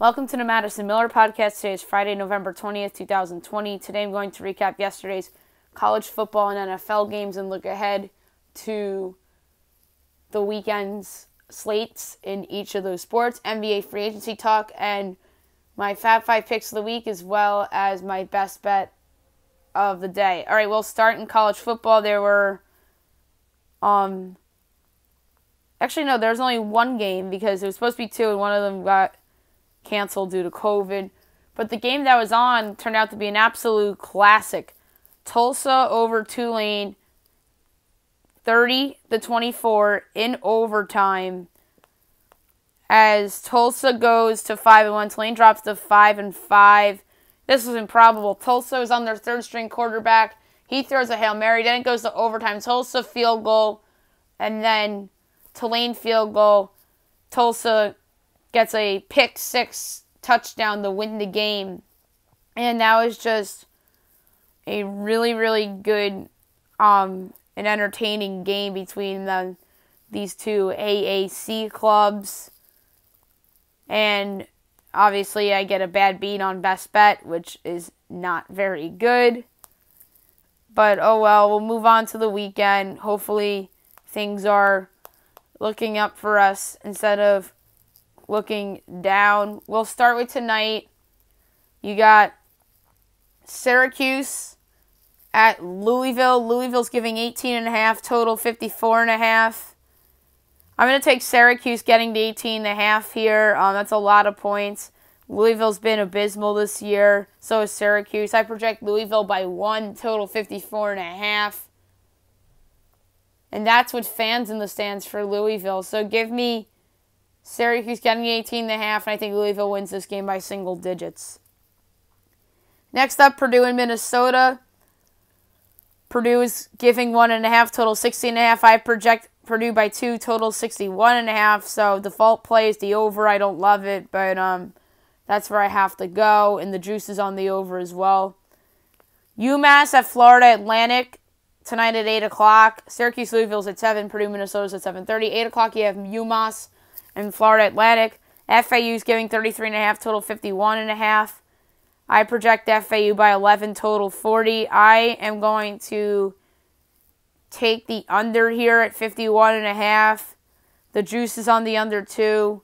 Welcome to the Madison Miller Podcast. Today is Friday, November 20th, 2020. Today I'm going to recap yesterday's college football and NFL games and look ahead to the weekend's slates in each of those sports, NBA free agency talk, and my Fab 5 picks of the week, as well as my best bet of the day. All right, we'll start in college football. There were, actually, no, there's only one game because it was supposed to be two, and one of them got canceled due to COVID. But the game that was on turned out to be an absolute classic. Tulsa over Tulane, 30-24 in overtime. As Tulsa goes to 5-1, Tulane drops to 5-5. This was improbable. Tulsa was on their third-string quarterback. He throws a Hail Mary. Then it goes to overtime. Tulsa field goal, and then Tulane field goal. Tulsa gets a pick six touchdown to win the game. And that was just a really, really good and entertaining game between these two AAC clubs. And obviously I get a bad beat on best bet, which is not very good. But oh well, we'll move on to the weekend. Hopefully things are looking up for us instead of looking down. We'll start with tonight. You got Syracuse at Louisville. Louisville's giving 18.5, total 54.5. I'm going to take Syracuse getting to 18.5 here. That's a lot of points. Louisville's been abysmal this year. So is Syracuse. I project Louisville by 1, total 54.5. And that's what fans in the stands for Louisville. So give me Syracuse getting 18.5, and I think Louisville wins this game by single digits. Next up, Purdue and Minnesota. Purdue is giving 1.5, total 60.5. I project Purdue by 2, total 61.5. So default play is the over. I don't love it, but that's where I have to go, and the juice is on the over as well. UMass at Florida Atlantic tonight at 8 o'clock. Syracuse Louisville's at 7. Purdue Minnesota's at 7:30. 8 o'clock you have UMass and Florida Atlantic. FAU is giving 33.5, total 51.5. I project FAU by 11, total 40. I am going to take the under here at 51.5. The juice is on the under too.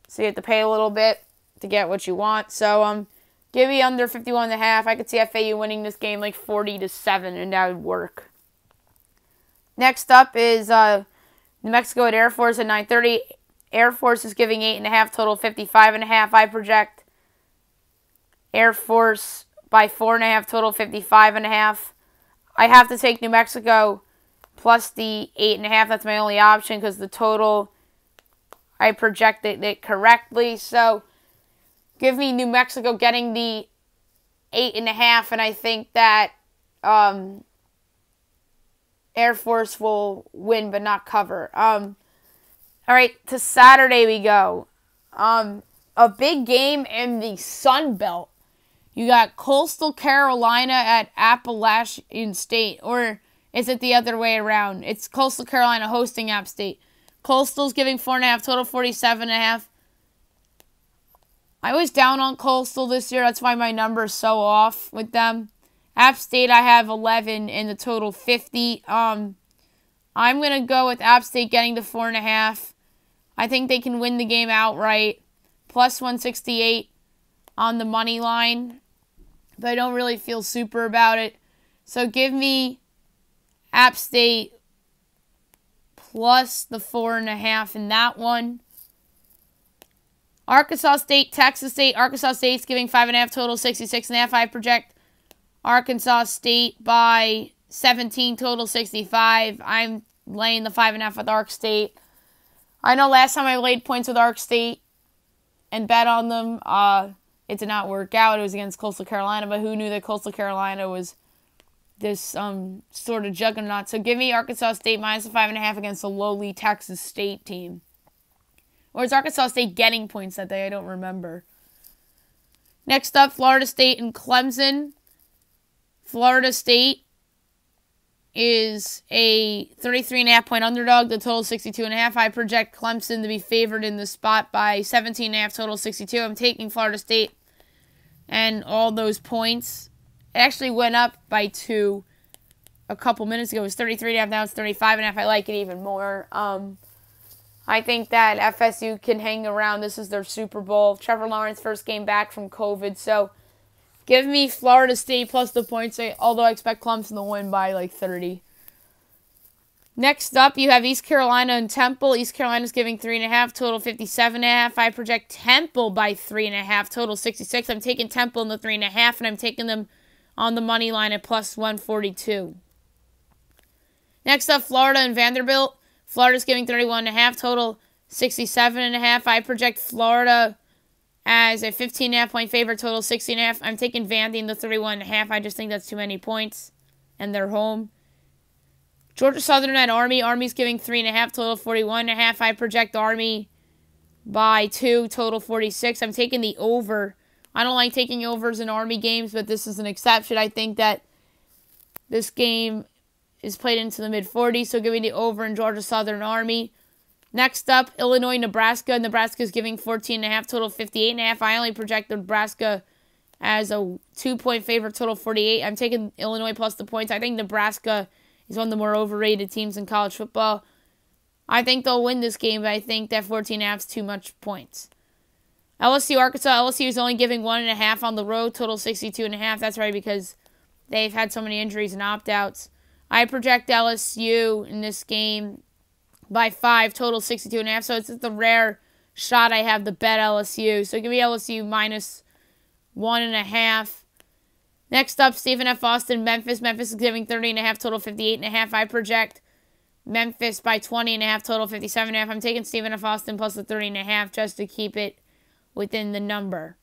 So you have to pay a little bit to get what you want. So give me under 51.5. I could see FAU winning this game like 40-7, and that would work. Next up is New Mexico at Air Force at 9:30. Air Force is giving 8.5, total 55.5. I project Air Force by 4.5, total 55.5. I have to take New Mexico plus the 8.5. That's my only option because the total, I projected it correctly. So give me New Mexico getting the 8.5, and I think that Air Force will win but not cover. All right, to Saturday we go. A big game in the Sun Belt. You got Coastal Carolina at Appalachian State, or is it the other way around? It's Coastal Carolina hosting App State. Coastal's giving 4.5, total 47.5. I was down on Coastal this year. That's why my number is so off with them. App State, I have 11 in the total 50. I'm going to go with App State getting to 4.5. I think they can win the game outright. Plus 168 on the money line. But I don't really feel super about it. So give me App State plus the 4.5 in that one. Arkansas State, Texas State. Arkansas State's giving 5.5, total 66.5. I project Arkansas State by 17, total 65. I'm laying the 5.5 with Ark State. I know last time I laid points with Ark State and bet on them, it did not work out. It was against Coastal Carolina, but who knew that Coastal Carolina was this sort of juggernaut. So give me Arkansas State minus the 5.5 against a lowly Texas State team. Or is Arkansas State getting points that day? I don't remember. Next up, Florida State and Clemson. Florida State is a 33.5 point underdog. The total is 62.5. I project Clemson to be favored in the spot by 17.5, total 62. I'm taking Florida State and all those points. It actually went up by 2 a couple minutes ago. It was 33.5, now it's 35.5. I like it even more. I think that FSU can hang around. This is their Super Bowl. Trevor Lawrence first game back from COVID, so give me Florida State plus the points, although I expect Clemson to win by like 30. Next up, you have East Carolina and Temple. East Carolina's giving 3.5, total 57.5. I project Temple by 3.5, total 66. I'm taking Temple in the 3.5, and I'm taking them on the money line at plus 142. Next up, Florida and Vanderbilt. Florida's giving 31.5, total 67.5. I project Florida as a 15.5 point favorite, total 60.5. I'm taking Vandy in the 31.5. I just think that's too many points, and they're home. Georgia Southern and Army. Army's giving 3.5, total 41.5. I project Army by 2, total 46. I'm taking the over. I don't like taking overs in Army games, but this is an exception. I think that this game is played into the mid-40s, so give me the over in Georgia Southern Army. Next up, Illinois, Nebraska. Nebraska's giving 14.5, total 58.5. I only project Nebraska as a 2-point favorite, total 48. I'm taking Illinois plus the points. I think Nebraska is one of the more overrated teams in college football. I think they'll win this game, but I think that 14.5 is too much points. LSU, Arkansas. LSU is only giving 1.5 on the road, total 62.5. That's right, because they've had so many injuries and opt-outs. I project LSU in this game by 5, total 62.5. So it's just the rare shot I have to bet LSU. So give me LSU minus 1.5. Next up, Stephen F. Austin, Memphis. Memphis is giving 30.5, total 58.5. I project Memphis by 20.5, total 57.5. I'm taking Stephen F. Austin plus the 30.5 just to keep it within the number.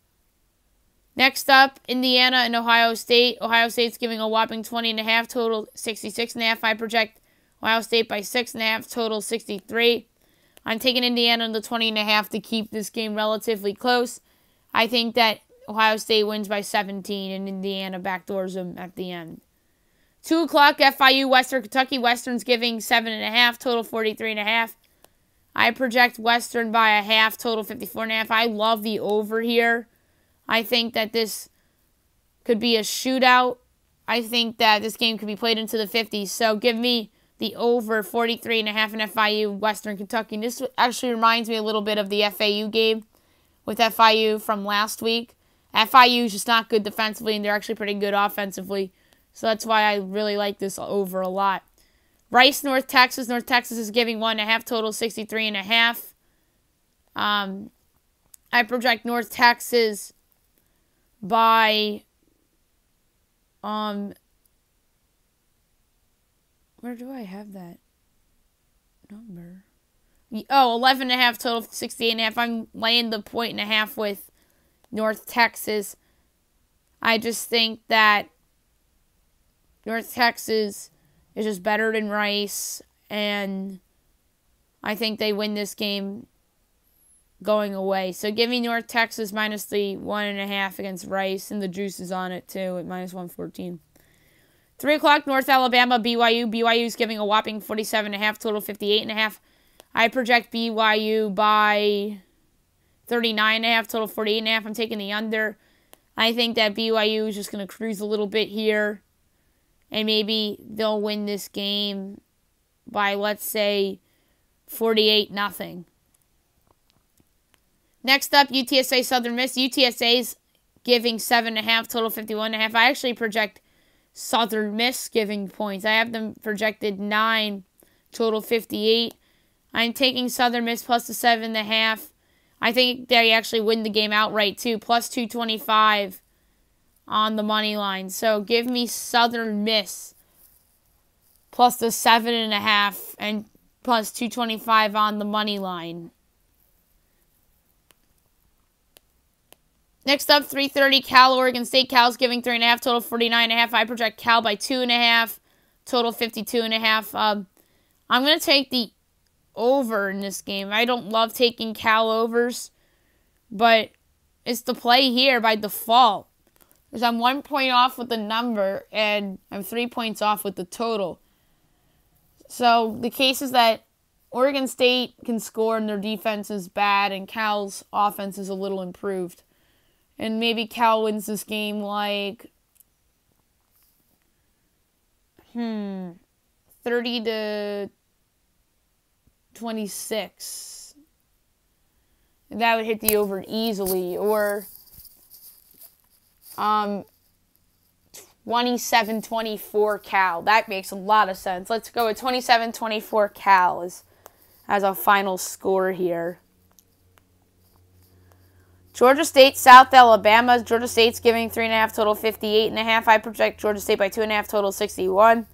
Next up, Indiana and Ohio State. Ohio State's giving a whopping 20.5, total 66.5. I project Ohio State by 6.5, total 63. I'm taking Indiana in the 20.5 to keep this game relatively close. I think that Ohio State wins by 17 and Indiana backdoors them at the end. 2 o'clock, FIU, Western Kentucky. Western's giving 7.5, total 43.5. I project Western by a half, total 54.5. I love the over here. I think that this could be a shootout. I think that this game could be played into the 50s. So give me the over 43.5 in FIU, Western Kentucky. And this actually reminds me a little bit of the FAU game with FIU from last week. FIU is just not good defensively, and they're actually pretty good offensively. So that's why I really like this over a lot. Rice, North Texas. North Texas is giving 1.5, total 63.5. I project North Texas by where do I have that number? Oh, 11.5, total 68.5. I'm laying the 1.5 with North Texas. I just think that North Texas is just better than Rice, and I think they win this game going away. So give me North Texas minus the 1.5 against Rice, and the juice is on it too at minus 114. 3 o'clock, North Alabama, BYU. BYU is giving a whopping 47.5, total 58.5. I project BYU by 39.5, total 48.5. I'm taking the under. I think that BYU is just going to cruise a little bit here, and maybe they'll win this game by, let's say, 48-0. Next up, UTSA Southern Miss. UTSA's giving 7.5, total 51.5. I actually project Southern Miss giving points. I have them projected 9, total 58. I'm taking Southern Miss plus the 7.5. I think they actually win the game outright too, plus 225 on the money line. So give me Southern Miss plus the 7.5 and plus 225 on the money line. Next up, 3:30, Cal, Oregon State. Cal's giving 3.5, total 49.5. I project Cal by 2.5, total 52.5. I'm going to take the over in this game. I don't love taking Cal overs, but it's the play here by default, because I'm 1 point off with the number, and I'm 3 points off with the total. So the case is that Oregon State can score and their defense is bad, and Cal's offense is a little improved. And maybe Cal wins this game like 30-26. That would hit the over easily. Or 27-24 Cal. That makes a lot of sense. Let's go with 27-24 Cal as a final score here. Georgia State, South Alabama. Georgia State's giving 3.5, total 58.5. I project Georgia State by 2.5, total 61.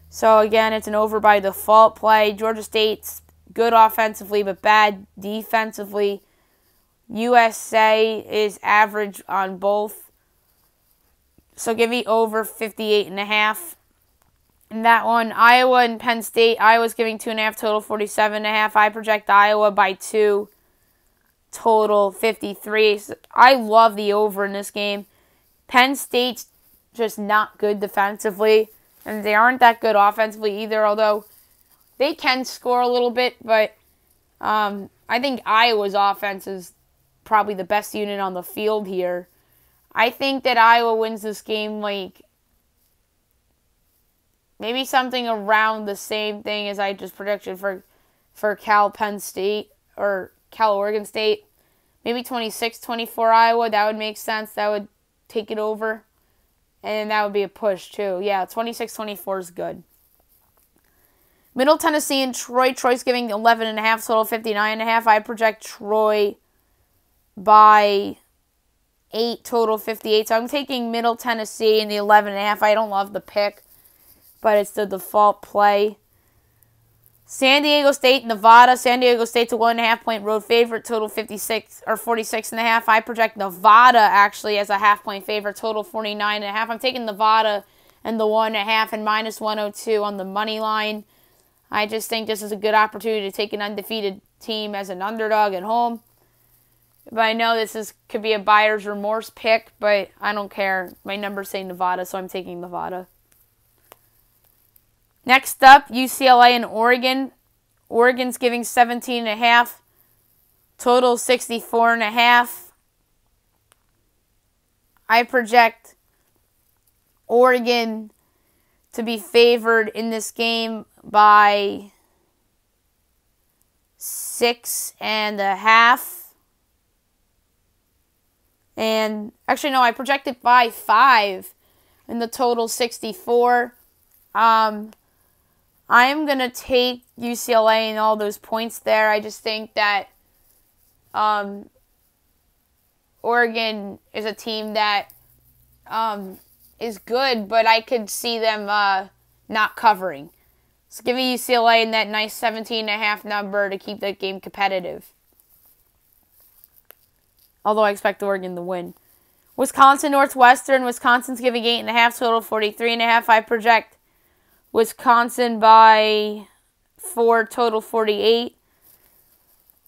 So again, it's an over by default play. Georgia State's good offensively, but bad defensively. USA is average on both. So give me over 58.5. In that one, Iowa and Penn State. Iowa's giving 2.5, total 47.5. I project Iowa by 2, total 53. So I love the over in this game. Penn State's just not good defensively, and they aren't that good offensively either, although they can score a little bit, but I think Iowa's offense is probably the best unit on the field here. I think that Iowa wins this game like maybe something around the same thing as I just predicted for Cal Penn State or Cal Oregon State. Maybe 26-24 Iowa. That would make sense. That would take it over. And that would be a push too. Yeah, 26-24 is good. Middle Tennessee and Troy. Troy's giving 11.5, total 59.5. I project Troy by 8, total 58. So I'm taking Middle Tennessee in the 11.5. I don't love the pick, but it's the default play. San Diego State, Nevada. San Diego State's a 1.5-point road favorite, total 56 or 46.5. I project Nevada actually as a half-point favorite, total 49.5. I'm taking Nevada and the 1.5 and minus 102 on the money line. I just think this is a good opportunity to take an undefeated team as an underdog at home. But I know could be a buyer's remorse pick, but I don't care. My numbers say Nevada, so I'm taking Nevada. Next up, UCLA and Oregon. Oregon's giving 17.5, total 64.5. I project Oregon to be favored in this game by 6.5. And actually, no, I project it by 5 in the total 64. I am going to take UCLA and all those points there. I just think that Oregon is a team that is good, but I could see them not covering. So give me UCLA in that nice 17.5 number to keep that game competitive. Although I expect Oregon to win. Wisconsin, Northwestern. Wisconsin's giving 8.5, total 43.5. I project Wisconsin by 4, total 48.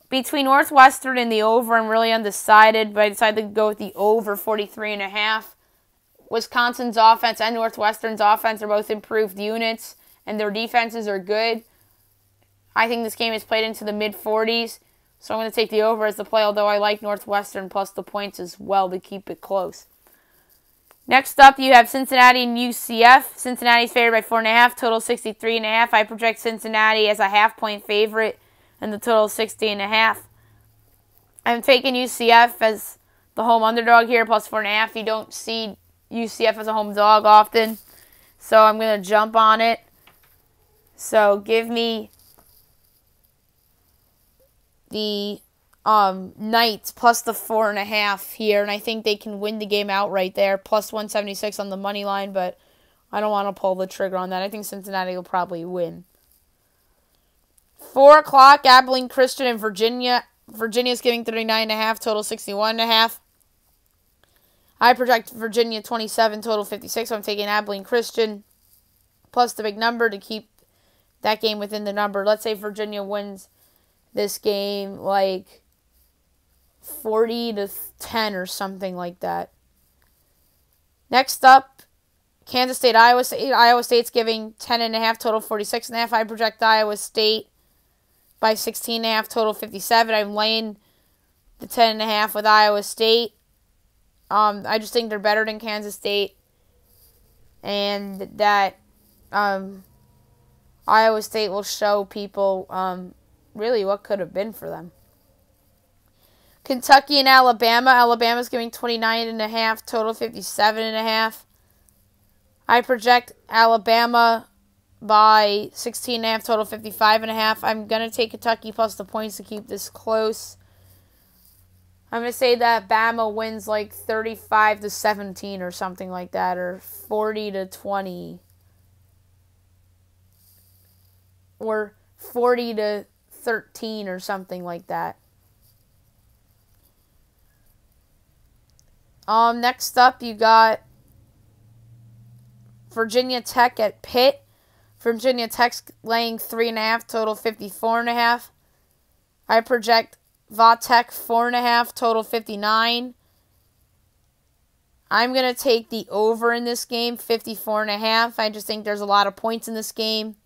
Between Northwestern and the over, I'm really undecided, but I decided to go with the over 43.5. Wisconsin's offense and Northwestern's offense are both improved units, and their defenses are good. I think this game is played into the mid-40s, so I'm going to take the over as the play, although I like Northwestern plus the points as well to keep it close. Next up, you have Cincinnati and UCF. Cincinnati's favored by 4.5, total 63.5. I project Cincinnati as a half-point favorite, and the total 60.5. I'm taking UCF as the home underdog here, plus 4.5. You don't see UCF as a home dog often, so I'm going to jump on it. So give me the Knights plus the 4.5 here, and I think they can win the game outright there, plus 176 on the money line, but I don't want to pull the trigger on that. I think Cincinnati will probably win. 4 o'clock, Abilene Christian and Virginia. Virginia's giving 39.5, total 61.5. I project Virginia 27, total 56. So I'm taking Abilene Christian plus the big number to keep that game within the number. Let's say Virginia wins this game like 40-10 or something like that. Next up, Kansas State, Iowa State. Iowa State's giving 10.5, total 46.5. I project Iowa State by 16.5, total 57. I'm laying the 10.5 with Iowa State. I just think they're better than Kansas State, and that Iowa State will show people really what could have been for them. Kentucky and Alabama. Alabama's giving 29.5, total 57.5. I project Alabama by 16.5, total 55.5. I'm going to take Kentucky plus the points to keep this close. I'm going to say that Bama wins like 35-17 or something like that, or 40-20. Or 40-13 or something like that. Next up, you got Virginia Tech at Pitt. Virginia Tech's laying 3.5, total 54.5. I project Va-Tech 4.5, total 59. I'm going to take the over in this game, 54.5. I just think there's a lot of points in this game.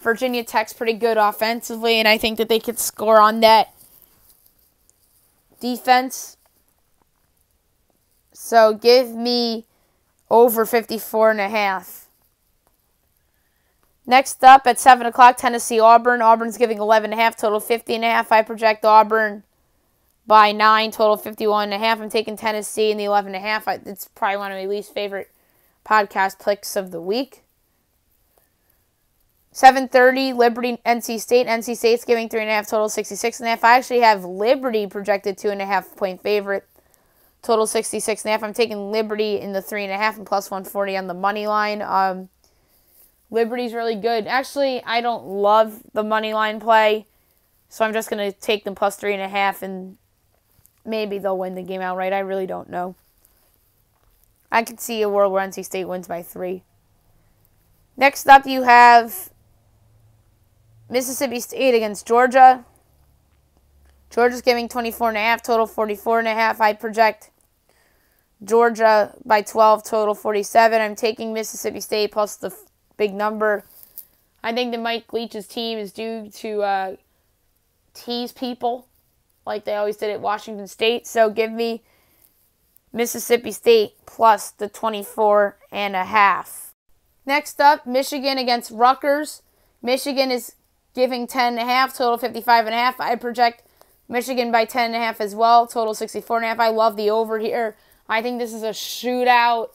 Virginia Tech's pretty good offensively, and I think that they could score on that defense. So give me over 54.5. Next up at 7 o'clock, Tennessee, Auburn. Auburn's giving 11.5, total 50.5. I project Auburn by 9, total 51.5. I'm taking Tennessee in the 11.5. It's probably one of my least favorite podcast picks of the week. 7:30, Liberty, NC State. NC State's giving 3.5, total 66.5. I actually have Liberty projected 2.5-point favorite, total 66.5. I'm taking Liberty in the 3.5 and plus 140 on the money line. Liberty's really good. Actually, I don't love the money line play, so I'm just going to take them plus 3.5, and maybe they'll win the game outright. I really don't know. I could see a world where NC State wins by 3. Next up, you have Mississippi State against Georgia. Georgia's giving 24.5, total 44.5. I project Georgia by 12, total 47. I'm taking Mississippi State plus the big number. I think that Mike Leach's team is due to tease people like they always did at Washington State. So give me Mississippi State plus the 24.5. Next up, Michigan against Rutgers. Michigan is giving 10.5, total 55.5. I project Michigan by 10.5 as well, total 64.5. I love the over here. I think this is a shootout.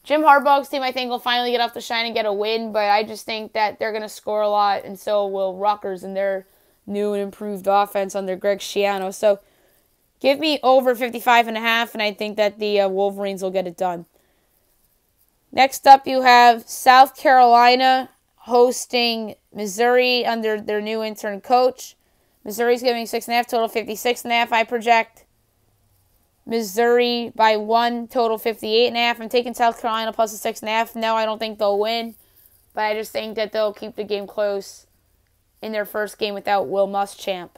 Jim Harbaugh's team, I think, will finally get off the shine and get a win, but I just think that they're going to score a lot, and so will Rutgers and their new and improved offense under Greg Schiano. So give me over 55.5, and I think that the Wolverines will get it done. Next up, you have South Carolina hosting Missouri under their new intern coach. Missouri's giving 6.5, total 56.5. I project Missouri by 1, total 58.5. I'm taking South Carolina plus the 6.5. No, I don't think they'll win, but I just think that they'll keep the game close in their first game without Will Muschamp.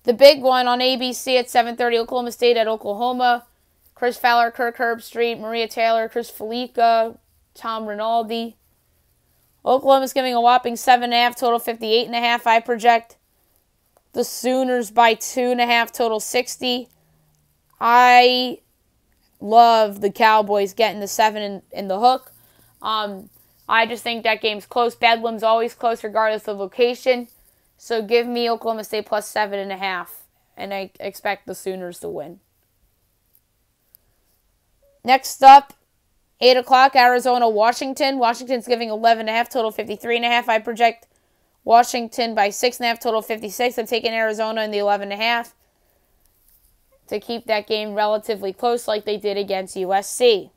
The big one on ABC at 7:30, Oklahoma State at Oklahoma. Chris Fowler, Kirk Herbstreit, Maria Taylor, Chris Felica, Tom Rinaldi. Oklahoma's giving a whopping 7.5, total 58.5. I project the Sooners by 2.5, total 60. I love the Cowboys getting the 7 in the hook. I just think that game's close. Bedlam's always close regardless of location. So give me Oklahoma State plus 7.5. And I expect the Sooners to win. Next up, 8 o'clock, Arizona, Washington. Washington's giving 11.5, total 53.5. I project Washington by 6.5, total 56. I'm taking Arizona in the 11.5 to keep that game relatively close like they did against USC.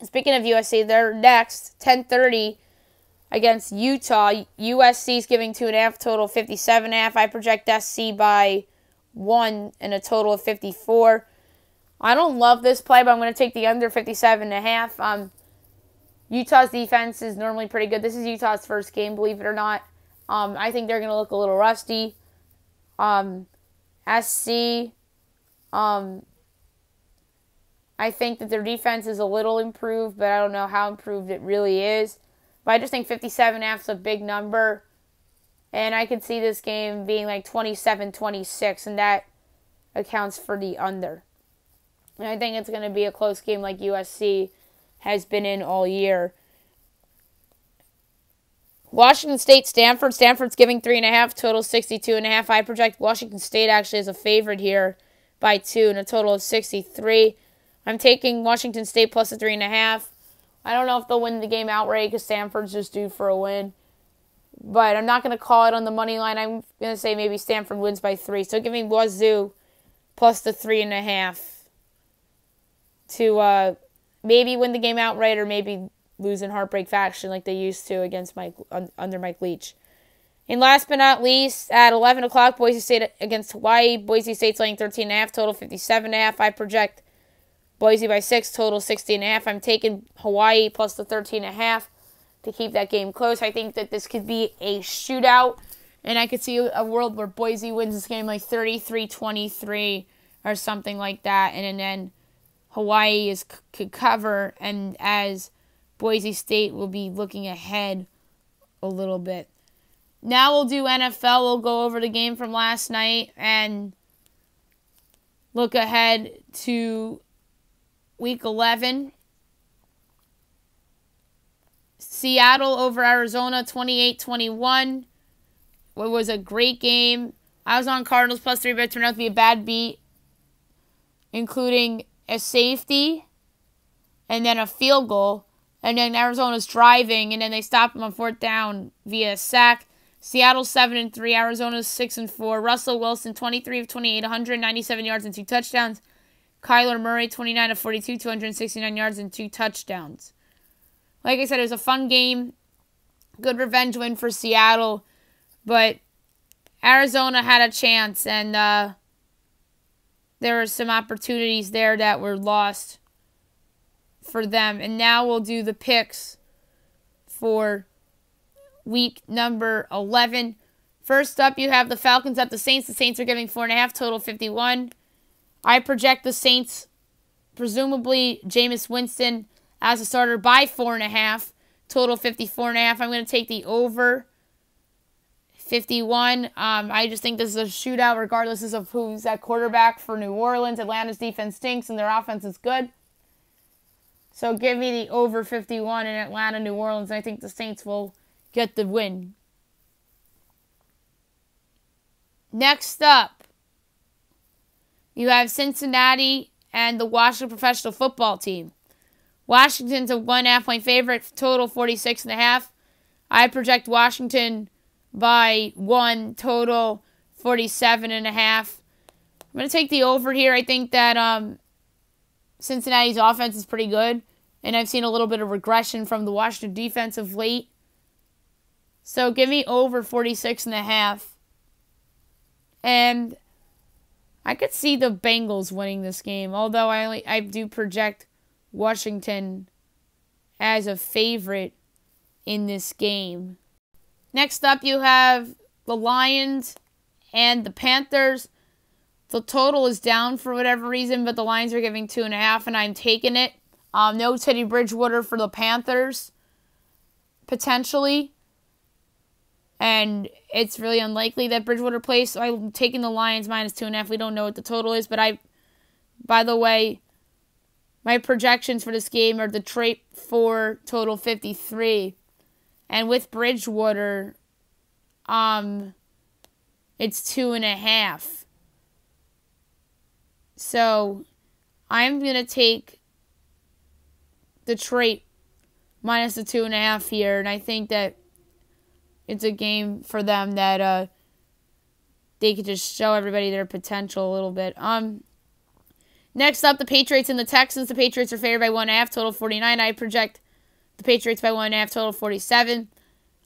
Speaking of USC, they're next, 10:30 against Utah. USC's giving 2.5, total 57.5. I project SC by 1 and a total of 54. I don't love this play, but I'm going to take the under 57.5. Utah's defense is normally pretty good. This is Utah's first game, believe it or not. I think they're going to look a little rusty. SC, I think that their defense is a little improved, but I don't know how improved it really is. But I just think 57.5 is a big number. And I could see this game being like 27-26, and that accounts for the under. And I think it's going to be a close game like USC has been in all year. Washington State, Stanford. Stanford's giving 3.5, total 62.5. I project Washington State actually as a favorite here by 2 and a total of 63. I'm taking Washington State plus a 3.5. I don't know if they'll win the game outright because Stanford's just due for a win. But I'm not going to call it on the money line. I'm going to say maybe Stanford wins by 3. So give me Wazoo plus the 3.5 to maybe win the game outright or maybe lose in heartbreak fashion like they used to against under Mike Leach. And last but not least, at 11 o'clock, Boise State against Hawaii. Boise State's laying 13.5, total 57.5. I project Boise by 6, total 60.5. I'm taking Hawaii plus the 13.5 to keep that game close. I think that this could be a shootout, and I could see a world where Boise wins this game like 33-23 or something like that, and then Hawaii could cover, and as Boise State will be looking ahead a little bit. Now we'll do NFL. We'll go over the game from last night and look ahead to Week 11. Seattle over Arizona, 28-21. It was a great game. I was on Cardinals plus 3, but it turned out to be a bad beat, including a safety and then a field goal. And then Arizona's driving, and then they stop them on 4th down via a sack. Seattle 7-3, Arizona 6-4. Russell Wilson 23 of 28, 197 yards and 2 touchdowns. Kyler Murray 29 of 42, 269 yards and 2 touchdowns. Like I said, it was a fun game. Good revenge win for Seattle. But Arizona had a chance, and there were some opportunities there that were lost for them. And now we'll do the picks for week number 11. First up, you have the Falcons at the Saints. The Saints are giving 4.5, total 51. I project the Saints, presumably Jameis Winston, as a starter by 4.5, total 54.5. I'm going to take the over 51. I just think this is a shootout regardless of who's at quarterback for New Orleans. Atlanta's defense stinks and their offense is good. So give me the over 51 in Atlanta, New Orleans. I think the Saints will get the win. Next up, you have Cincinnati and the Washington Professional Football Team. Washington's a 1.5 point favorite, total 46.5. I project Washington by 1, total 47.5. I'm going to take the over here. I think that Cincinnati's offense is pretty good, and I've seen a little bit of regression from the Washington defense of late. So give me over 46.5. And I could see the Bengals winning this game, although I do project Washington as a favorite in this game. Next up, you have the Lions and the Panthers. The total is down for whatever reason, but the Lions are giving 2.5, and I'm taking it. No Teddy Bridgewater for the Panthers, potentially. And it's really unlikely that Bridgewater plays, so I'm taking the Lions minus 2.5. We don't know what the total is, but by the way, my projections for this game are Detroit 4, total 53. And with Bridgewater, it's 2.5. So I'm going to take Detroit minus the 2.5 here, and I think that it's a game for them that they could just show everybody their potential a little bit. Next up, the Patriots and the Texans. The Patriots are favored by 1.5, total 49. I project the Patriots by 1.5, total 47.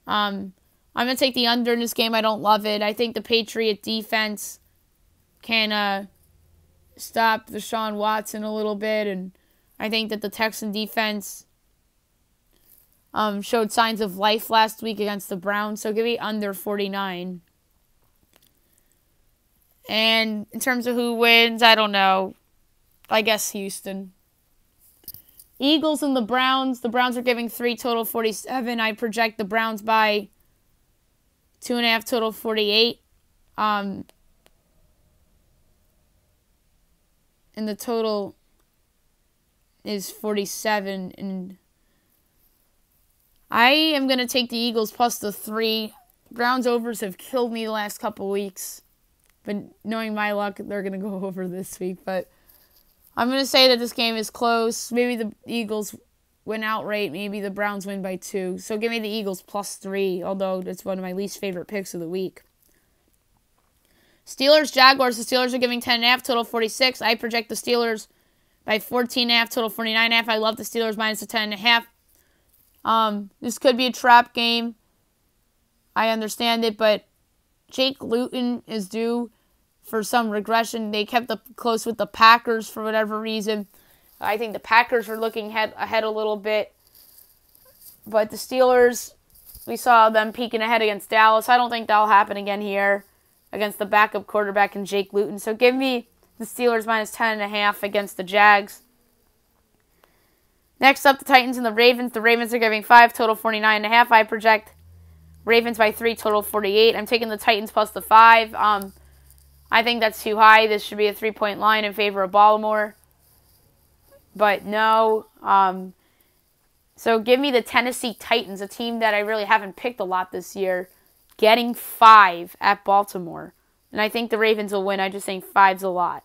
I'm going to take the under in this game. I don't love it. I think the Patriot defense can stop Deshaun Watson a little bit, and I think that the Texan defense showed signs of life last week against the Browns, so give me under 49. And in terms of who wins, I don't know. I guess Houston. Eagles and the Browns. The Browns are giving 3, total 47. I project the Browns by 2.5, total 48. And the total is 47. And I am going to take the Eagles plus the 3. Browns overs have killed me the last couple weeks. But knowing my luck, they're going to go over this week. But I'm going to say that this game is close. Maybe the Eagles win outright. Maybe the Browns win by 2. So give me the Eagles plus 3, although it's one of my least favorite picks of the week. Steelers, Jaguars. The Steelers are giving 10.5, total 46. I project the Steelers by 14.5, total 49.5. I love the Steelers minus the 10.5. This could be a trap game. I understand it, but Jake Luton is due for some regression. They kept up close with the Packers for whatever reason. I think the Packers are looking ahead a little bit. But the Steelers, we saw them peeking ahead against Dallas. I don't think that'll happen again here against the backup quarterback and Jake Luton. So give me the Steelers minus 10.5 against the Jags. Next up, the Titans and the Ravens. The Ravens are giving 5, total 49.5. I project Ravens by 3, total 48. I'm taking the Titans plus the 5. I think that's too high. This should be a 3-point line in favor of Baltimore. But no. So give me the Tennessee Titans, a team that I really haven't picked a lot this year, getting 5 at Baltimore. And I think the Ravens will win. I just think 5's a lot.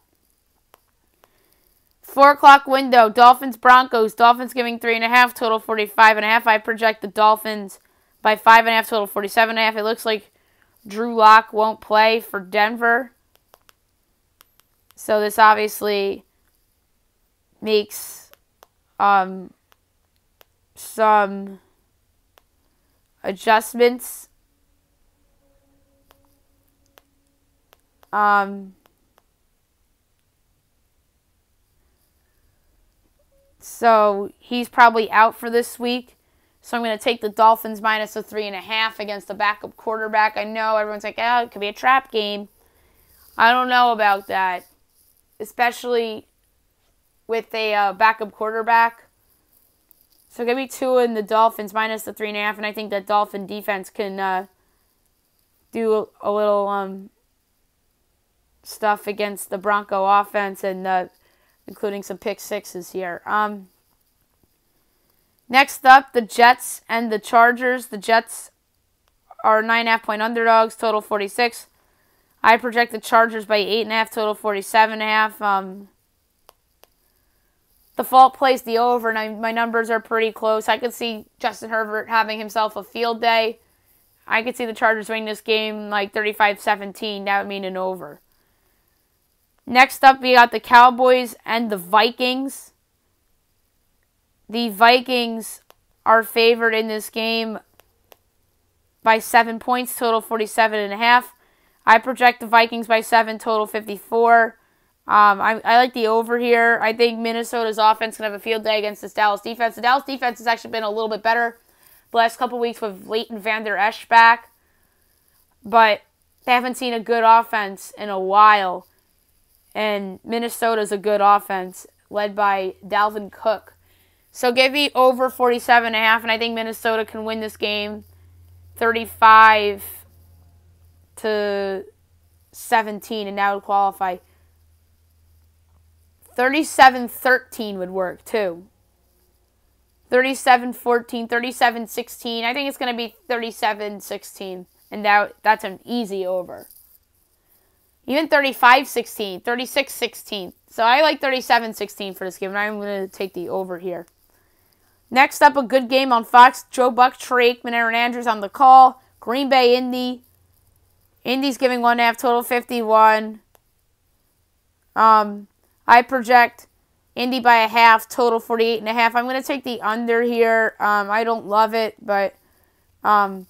4 o'clock window, Dolphins, Broncos. Dolphins giving 3.5, total 45.5. I project the Dolphins by 5.5, total 47.5. It looks like Drew Lock won't play for Denver. So this obviously makes some adjustments. So he's probably out for this week. So I'm going to take the Dolphins minus a 3.5 against the backup quarterback. I know everyone's like, oh, it could be a trap game. I don't know about that, especially with a backup quarterback. So give me 2 in the Dolphins minus the 3.5, and I think that Dolphin defense can do a little stuff against the Bronco offense, and including some pick sixes here. Next up, the Jets and the Chargers. The Jets are 9.5-point underdogs, total 46. I project the Chargers by 8.5, total 47.5. The fault plays the over, and my numbers are pretty close. I could see Justin Herbert having himself a field day. I could see the Chargers winning this game like 35-17. That would mean an over. Next up, we got the Cowboys and the Vikings. The Vikings are favored in this game by 7 points, total 47.5. I project the Vikings by 7, total 54. I like the over here. I think Minnesota's offense can have a field day against this Dallas defense. The Dallas defense has actually been a little bit better the last couple weeks with Leighton Vander Esch back. But they haven't seen a good offense in a while. And Minnesota's a good offense led by Dalvin Cook. So give me over 47.5, and I think Minnesota can win this game 35-17, and that would qualify. 37-13 would work, too. 37-14, 37-16. I think it's going to be 37-16, and that's an easy over. Even 35-16, 36-16. So I like 37-16 for this game, and I'm going to take the over here. Next up, a good game on Fox. Joe Buck, Troy Aikman, Aaron Andrews on the call. Green Bay, Indy. Indy's giving 1.5, total 51. I project Indy by a half, total 48.5. I'm going to take the under here. I don't love it, but the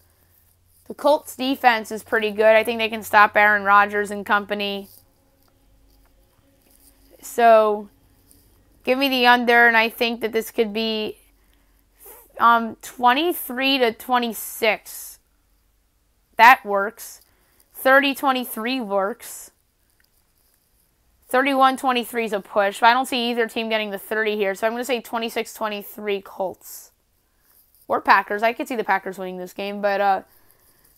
Colts defense is pretty good. I think they can stop Aaron Rodgers and company. So give me the under, and I think that this could be 23-26. That works. 30-23 works. 31-23 is a push, but I don't see either team getting the 30 here, so I'm going to say 26-23 Colts. Or Packers. I could see the Packers winning this game, but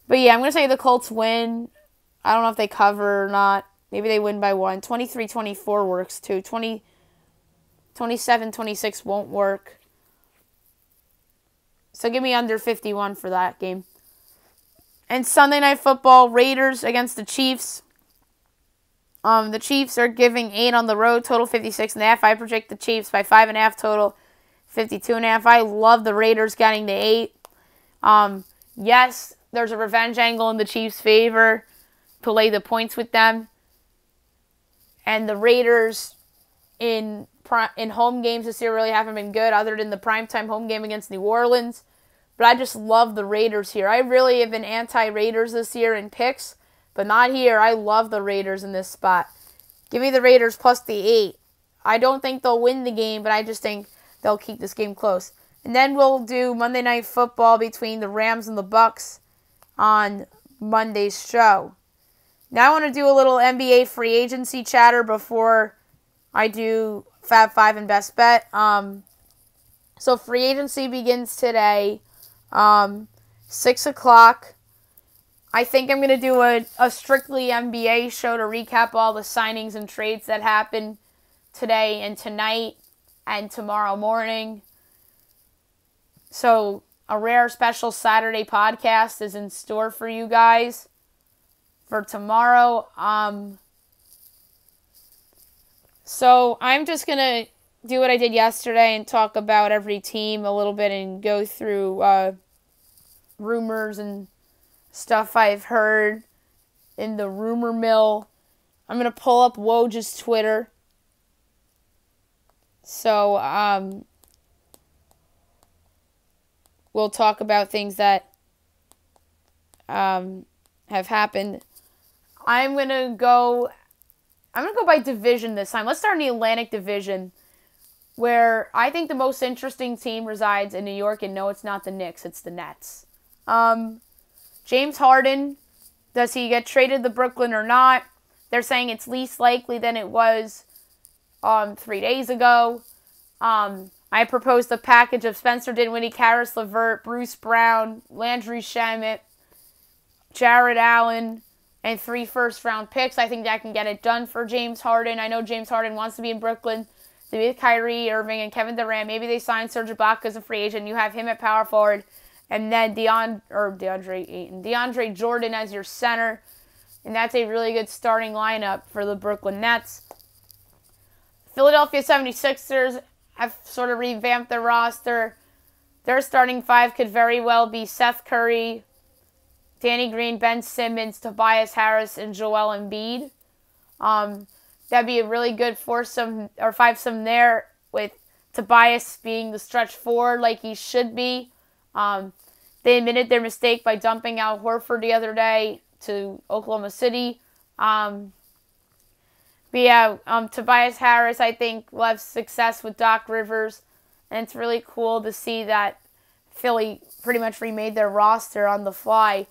yeah, I'm going to say the Colts win. I don't know if they cover or not. Maybe they win by 1. 23-24 works too. 27-26 won't work. So give me under 51 for that game. And Sunday Night Football, Raiders against the Chiefs. The Chiefs are giving 8 on the road, total 56.5. I project the Chiefs by 5.5, total 52.5. I love the Raiders getting the 8. Yes, there's a revenge angle in the Chiefs' favor to lay the points with them. And the Raiders in home games this year really haven't been good, other than the primetime home game against New Orleans. But I just love the Raiders here. I really have been anti-Raiders this year in picks, but not here. I love the Raiders in this spot. Give me the Raiders plus the 8. I don't think they'll win the game, but I just think they'll keep this game close. And then we'll do Monday Night Football between the Rams and the Bucks on Monday's show. Now I want to do a little NBA free agency chatter before I do Fab 5 and Best Bet. So free agency begins today, 6 o'clock. I think I'm going to do a strictly NBA show to recap all the signings and trades that happened today and tonight and tomorrow morning. So a rare special Saturday podcast is in store for you guys for tomorrow. So I'm just going to do what I did yesterday and talk about every team a little bit and go through rumors and stuff I've heard in the rumor mill. I'm going to pull up Woj's Twitter. So we'll talk about things that have happened. I'm going to go by division this time. Let's start in the Atlantic Division, where I think the most interesting team resides in New York, and no, it's not the Knicks, it's the Nets. James Harden, does he get traded to Brooklyn or not? They're saying it's least likely than it was 3 days ago. I proposed a package of Spencer Dinwiddie, Karis LeVert, Bruce Brown, Landry Shamet, Jared Allen, and 3 first-round picks. I think that can get it done for James Harden. I know James Harden wants to be in Brooklyn to be with Kyrie Irving and Kevin Durant. Maybe they sign Serge Ibaka as a free agent. You have him at power forward. And then DeAndre Jordan as your center. And that's a really good starting lineup for the Brooklyn Nets. Philadelphia 76ers have sort of revamped their roster. Their starting 5 could very well be Seth Curry, Danny Green, Ben Simmons, Tobias Harris, and Joel Embiid. That'd be a really good foursome or fivesome there, with Tobias being the stretch forward like he should be. They admitted their mistake by dumping Al Horford the other day to Oklahoma City. Tobias Harris, I think, will have success with Doc Rivers. And it's really cool to see that Philly pretty much remade their roster on the fly.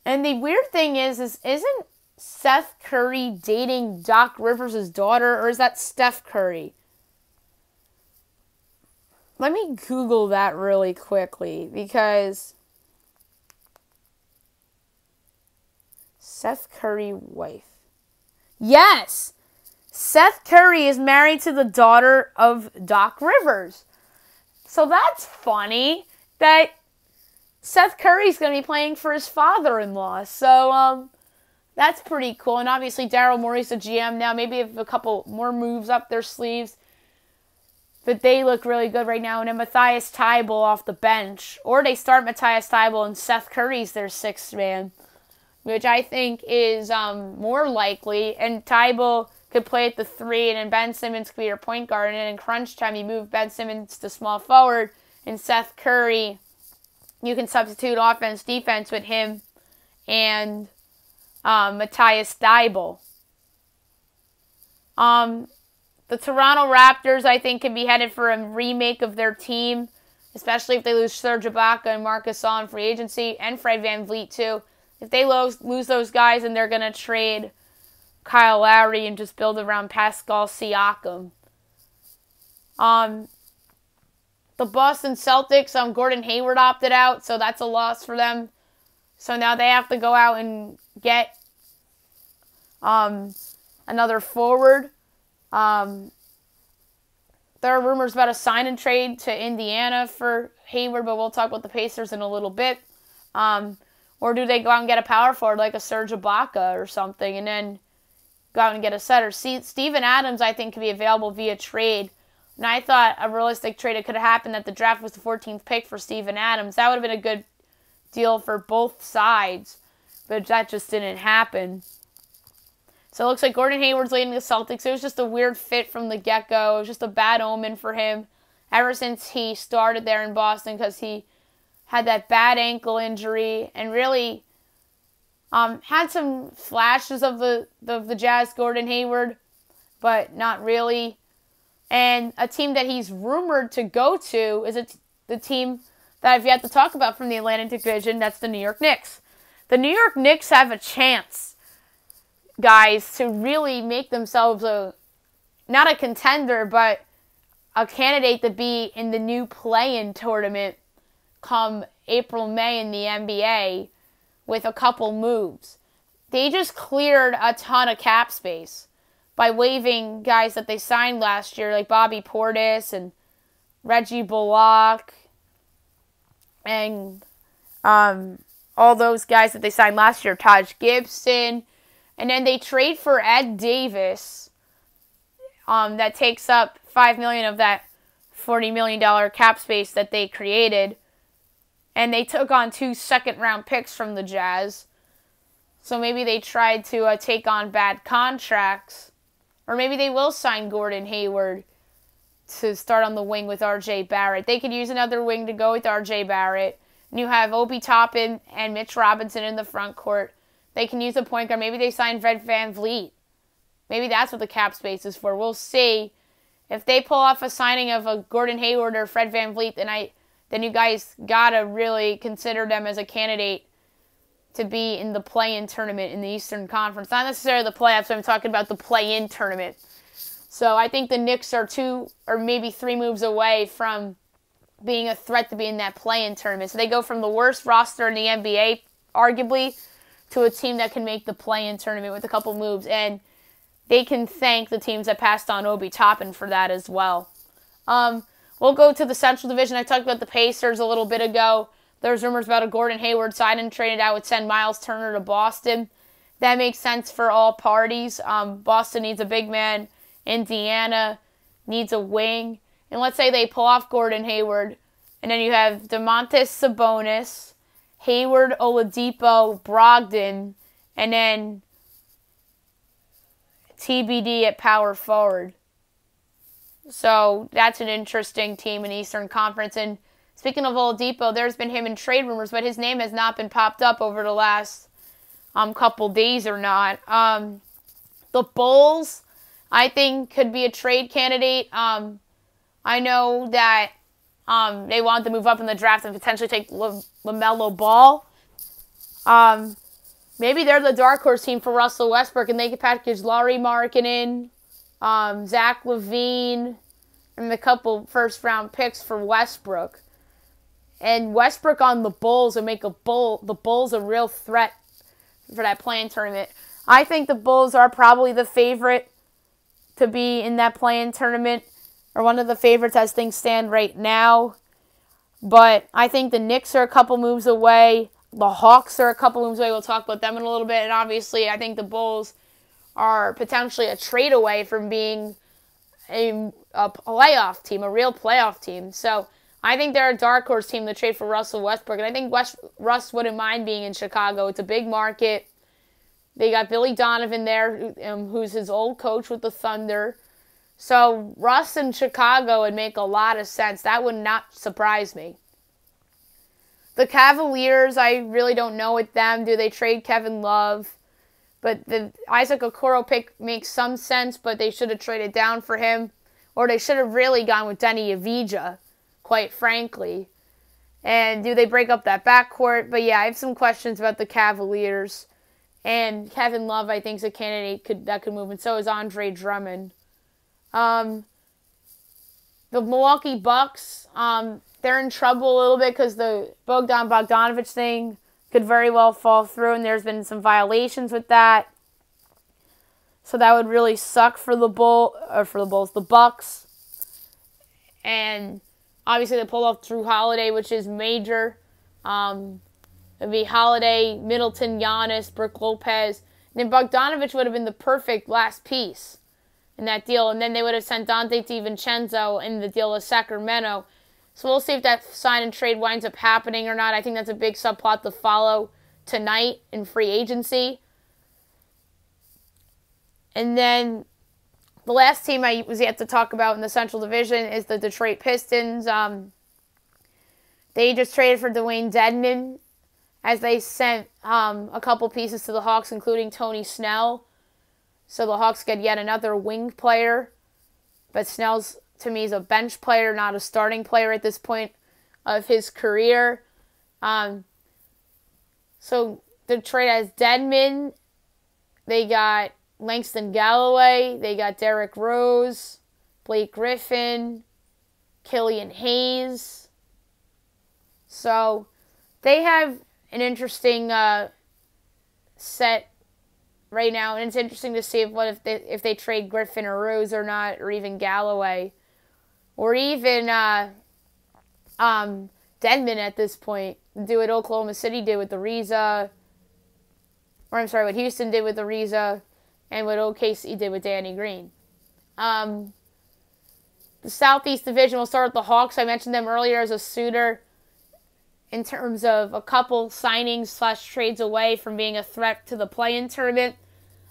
And the weird thing is isn't Seth Curry dating Doc Rivers' daughter, or is that Steph Curry? Let me Google that really quickly, because Seth Curry wife. Yes! Seth Curry is married to the daughter of Doc Rivers. So that's funny that Seth Curry's going to be playing for his father-in-law. So that's pretty cool. And obviously Daryl Morey's the GM now. Maybe have a couple more moves up their sleeves. But they look really good right now. And then Matthias Thybulle off the bench. Or they start Matthias Thybulle and Seth Curry's their sixth man, which I think is more likely. And Thybulle could play at the 3, and then Ben Simmons could be your point guard. And then in crunch time, you move Ben Simmons to small forward. And Seth Curry, you can substitute offense, defense with him and Matthias Thybulle. The Toronto Raptors, I think, can be headed for a remake of their team, especially if they lose Serge Ibaka and Marcus Gasol in free agency, and Fred VanVleet, too. If they lose those guys, and they're going to trade Kyle Lowry and just build around Pascal Siakam. The Boston Celtics, Gordon Hayward opted out, so that's a loss for them. So now they have to go out and get another forward. There are rumors about a sign and trade to Indiana for Hayward, but we'll talk about the Pacers in a little bit. Or do they go out and get a power forward like a Serge Ibaka or something and then go out and get a setter? Steven Adams, I think, could be available via trade. And I thought a realistic trade that could have happened that the draft was the 14th pick for Steven Adams. That would have been a good deal for both sides, but that just didn't happen. So it looks like Gordon Hayward's leading the Celtics. It was just a weird fit from the get-go. It was just a bad omen for him ever since he started there in Boston because he had that bad ankle injury and really had some flashes of the Jazz, Gordon Hayward, but not really. And a team that he's rumored to go to is the team that I've yet to talk about from the Atlantic Division. That's the New York Knicks. The New York Knicks have a chance, guys, to really make themselves not a contender, but a candidate to be in the new play-in tournament come April, May in the NBA with a couple moves. They just cleared a ton of cap space by waiving guys that they signed last year, like Bobby Portis and Reggie Bullock and all those guys that they signed last year, Taj Gibson. And then they trade for Ed Davis. That takes up $5 million of that $40 million cap space that they created. And they took on 2 second-round picks from the Jazz. So maybe they tried to take on bad contracts. Or maybe they will sign Gordon Hayward to start on the wing with R.J. Barrett. They could use another wing to go with R.J. Barrett. And you have Obi Toppin and Mitch Robinson in the front court. They can use a point guard. Maybe they sign Fred VanVleet. Maybe that's what the cap space is for. We'll see. If they pull off a signing of a Gordon Hayward or Fred VanVleet, then you guys got to really consider them as a candidate to be in the play-in tournament in the Eastern Conference. Not necessarily the playoffs, but I'm talking about the play-in tournament. So I think the Knicks are 2 or maybe 3 moves away from being a threat to be in that play-in tournament. So they go from the worst roster in the NBA, arguably, to a team that can make the play-in tournament with a couple moves. And they can thank the teams that passed on Obi Toppin for that as well. We'll go to the Central Division. I talked about the Pacers a little bit ago. There's rumors about a Gordon Hayward sign and traded out would send Miles Turner to Boston. That makes sense for all parties. Boston needs a big man. Indiana needs a wing. And let's say they pull off Gordon Hayward. And then you have Domantas Sabonis, Hayward, Oladipo, Brogdon, and then TBD at power forward. So that's an interesting team in Eastern Conference. And speaking of Oladipo, there's been him in trade rumors, but his name has not been popped up over the last couple days or not. The Bulls, I think, could be a trade candidate. I know that they wanted to move up in the draft and potentially take LaMelo Ball. Maybe they're the dark horse team for Russell Westbrook, and they could package Lauri Markkanen, Zach LaVine, and a couple first-round picks for Westbrook. And Westbrook on the Bulls would make the Bulls a real threat for that play-in tournament. I think the Bulls are probably the favorite to be in that play-in tournament, or one of the favorites as things stand right now. But I think the Knicks are a couple moves away. The Hawks are a couple moves away. We'll talk about them in a little bit. And obviously, I think the Bulls are potentially a trade away from being a playoff team, a real playoff team. So I think they're a dark horse team to trade for Russell Westbrook. And I think Russ wouldn't mind being in Chicago. It's a big market. They got Billy Donovan there, who's his old coach with the Thunder. So Russ in Chicago would make a lot of sense. That would not surprise me. The Cavaliers, I really don't know with them. Do they trade Kevin Love? But the Isaac Okoro pick makes some sense, but they should have traded down for him. Or they should have really gone with Denny Avdija, quite frankly. And do they break up that backcourt? But yeah, I have some questions about the Cavaliers. And Kevin Love, I think, is a candidate that could move, and so is Andre Drummond. The Milwaukee Bucks, they're in trouble a little bit because the Bogdanovich thing could very well fall through, and there's been some violations with that. So that would really suck for the Bucks. And obviously they pulled off Drew Holiday, which is major. It'd be Holiday, Middleton, Giannis, Brook Lopez. And then Bogdanovich would have been the perfect last piece in that deal. And then they would have sent Dante DiVincenzo in the deal with Sacramento. So we'll see if that sign and trade winds up happening or not. I think that's a big subplot to follow tonight in free agency. And then the last team I was yet to talk about in the Central Division is the Detroit Pistons. They just traded for Dwayne Dedmon, as they sent a couple pieces to the Hawks, including Tony Snell. So the Hawks get yet another wing player. But Snell's, to me, is a bench player, not a starting player at this point of his career. So Detroit has Dedmon. They got Langston Galloway. They got Derrick Rose, Blake Griffin, Killian Hayes. So they have an interesting set right now, and it's interesting to see if they trade Griffin or Rose or not, or even Galloway, or even Dedmon at this point. Do what Oklahoma City did with Ariza, what Houston did with Ariza, and what OKC did with Danny Green. The Southeast Division, we'll start with the Hawks. I mentioned them earlier as a suitor in terms of a couple signings / trades away from being a threat to the play-in tournament.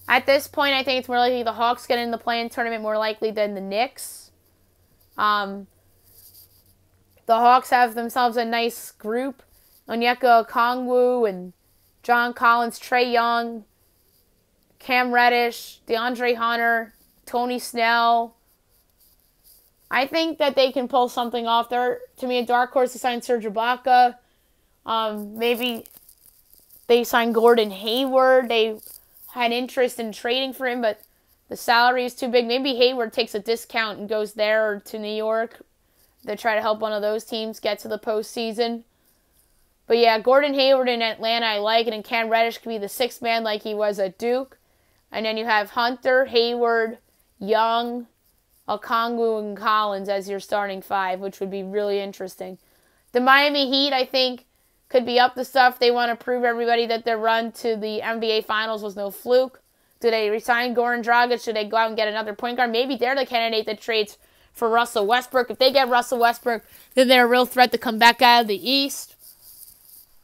At this point, I think it's more likely the Hawks get in the play-in tournament more likely than the Knicks. The Hawks have themselves a nice group. Onyeka Okongwu and John Collins, Trae Young, Cam Reddish, DeAndre Hunter, Tony Snell. I think that they can pull something off. They're, to me, a dark horse to sign Serge Ibaka. Maybe they signed Gordon Hayward. They had interest in trading for him, but the salary is too big. Maybe Hayward takes a discount and goes there or to New York. They try to help one of those teams get to the postseason. But yeah, Gordon Hayward in Atlanta I like, and Cam Reddish could be the sixth man like he was at Duke. And then you have Hunter, Hayward, Young, Okongwu, and Collins as your starting five, which would be really interesting. The Miami Heat, I think, could be up to stuff. They want to prove everybody that their run to the NBA Finals was no fluke. Do they resign Goran Dragic? Should they go out and get another point guard? Maybe they're the candidate that trades for Russell Westbrook. If they get Russell Westbrook, then they're a real threat to come back out of the East.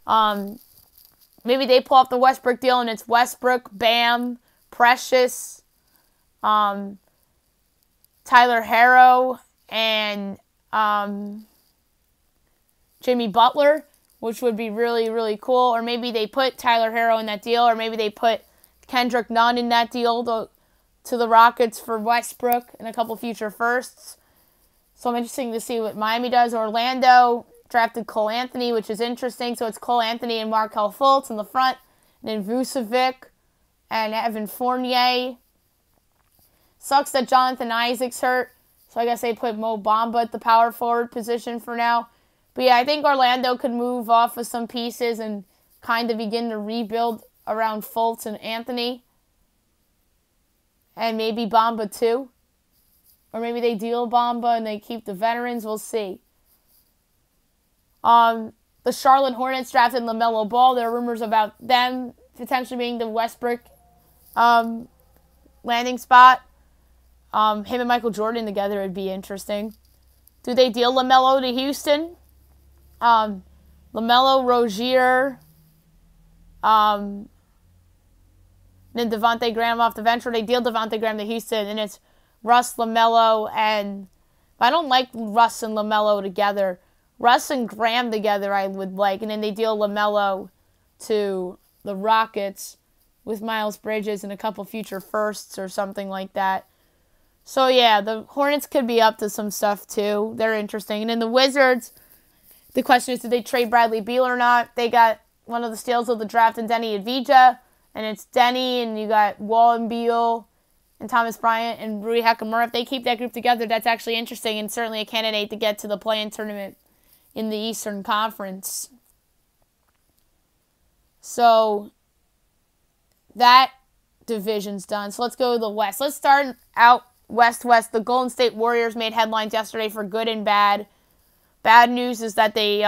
Maybe they pull off the Westbrook deal and it's Westbrook, Bam, Precious, Tyler Herro, and Jimmy Butler, which would be really, really cool. Or maybe they put Tyler Herro in that deal, or maybe they put Kendrick Nunn in that deal to the Rockets for Westbrook and a couple future firsts. So I'm interested to see what Miami does. Orlando drafted Cole Anthony, which is interesting. So it's Cole Anthony and Markelle Fultz in the front, and then Vucevic and Evan Fournier. Sucks that Jonathan Isaac's hurt, so I guess they put Mo Bamba at the power forward position for now. But yeah, I think Orlando could move off of some pieces and kind of begin to rebuild around Fultz and Anthony. And maybe Bamba too. Or maybe they deal Bamba and they keep the veterans. We'll see. The Charlotte Hornets drafted LaMelo Ball. There are rumors about them potentially being the Westbrook landing spot. Him and Michael Jordan together would be interesting. Do they deal LaMelo to Houston? LaMelo, Rozier, then Devontae Graham off the bench, or they deal Devontae Graham to Houston, and it's Russ, LaMelo, and I don't like Russ and LaMelo together. Russ and Graham together I would like, and then they deal LaMelo to the Rockets with Miles Bridges and a couple future firsts or something like that. So yeah, the Hornets could be up to some stuff too. They're interesting. And then the Wizards, the question is, did they trade Bradley Beal or not? They got one of the steals of the draft in Denny Avdija, and it's Denny, and you got Wall and Beal, and Thomas Bryant, and Rui Hachimura. If they keep that group together, that's actually interesting, and certainly a candidate to get to the play-in tournament in the Eastern Conference. So that division's done. So let's go to the West. Let's start out West. The Golden State Warriors made headlines yesterday for good and bad. Bad news is that they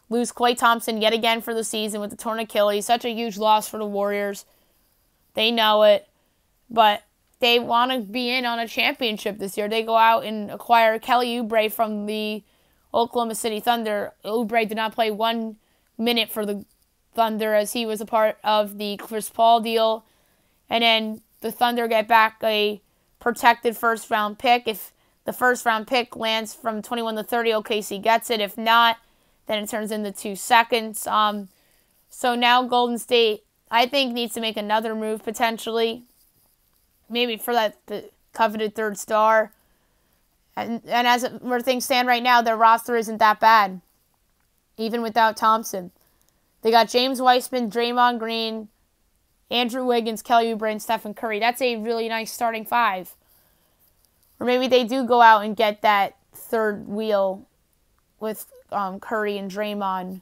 lose Klay Thompson yet again for the season with the torn Achilles. Such a huge loss for the Warriors. They know it. But they want to be in on a championship this year. They go out and acquire Kelly Oubre from the Oklahoma City Thunder. Oubre did not play 1 minute for the Thunder as he was a part of the Chris Paul deal. And then the Thunder get back a protected first-round pick. If the first-round pick lands from 21 to 30, OKC gets it. If not, then it turns into 2 seconds. So now Golden State, I think, needs to make another move potentially. Maybe for the coveted third star. And as where things stand right now, their roster isn't that bad, even without Thompson. They got James Wiseman, Draymond Green, Andrew Wiggins, Kelly Oubre, and Stephen Curry. That's a really nice starting 5. Or maybe they do go out and get that third wheel with Curry and Draymond.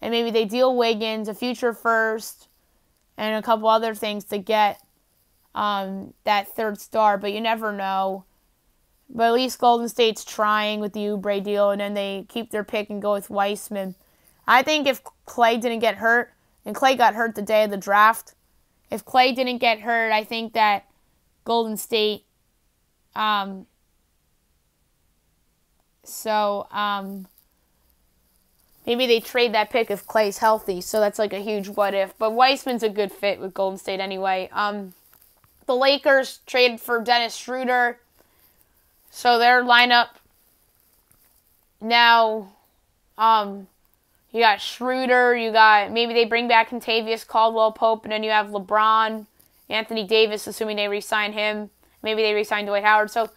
And maybe they deal Wiggins, a future first, and a couple other things to get that third star. But you never know. But at least Golden State's trying with the Oubre deal, and then they keep their pick and go with Wiseman. I think if Klay didn't get hurt, and Klay got hurt the day of the draft, if Klay didn't get hurt, I think that Golden State, maybe they trade that pick if Klay's healthy, so that's like a huge what if. But Wiseman's a good fit with Golden State anyway. The Lakers traded for Dennis Schroeder, so their lineup now, you got Schroeder, maybe they bring back Kentavious Caldwell-Pope, and then you have LeBron, Anthony Davis, assuming they re-sign him. Maybe they re-sign Dwight Howard. So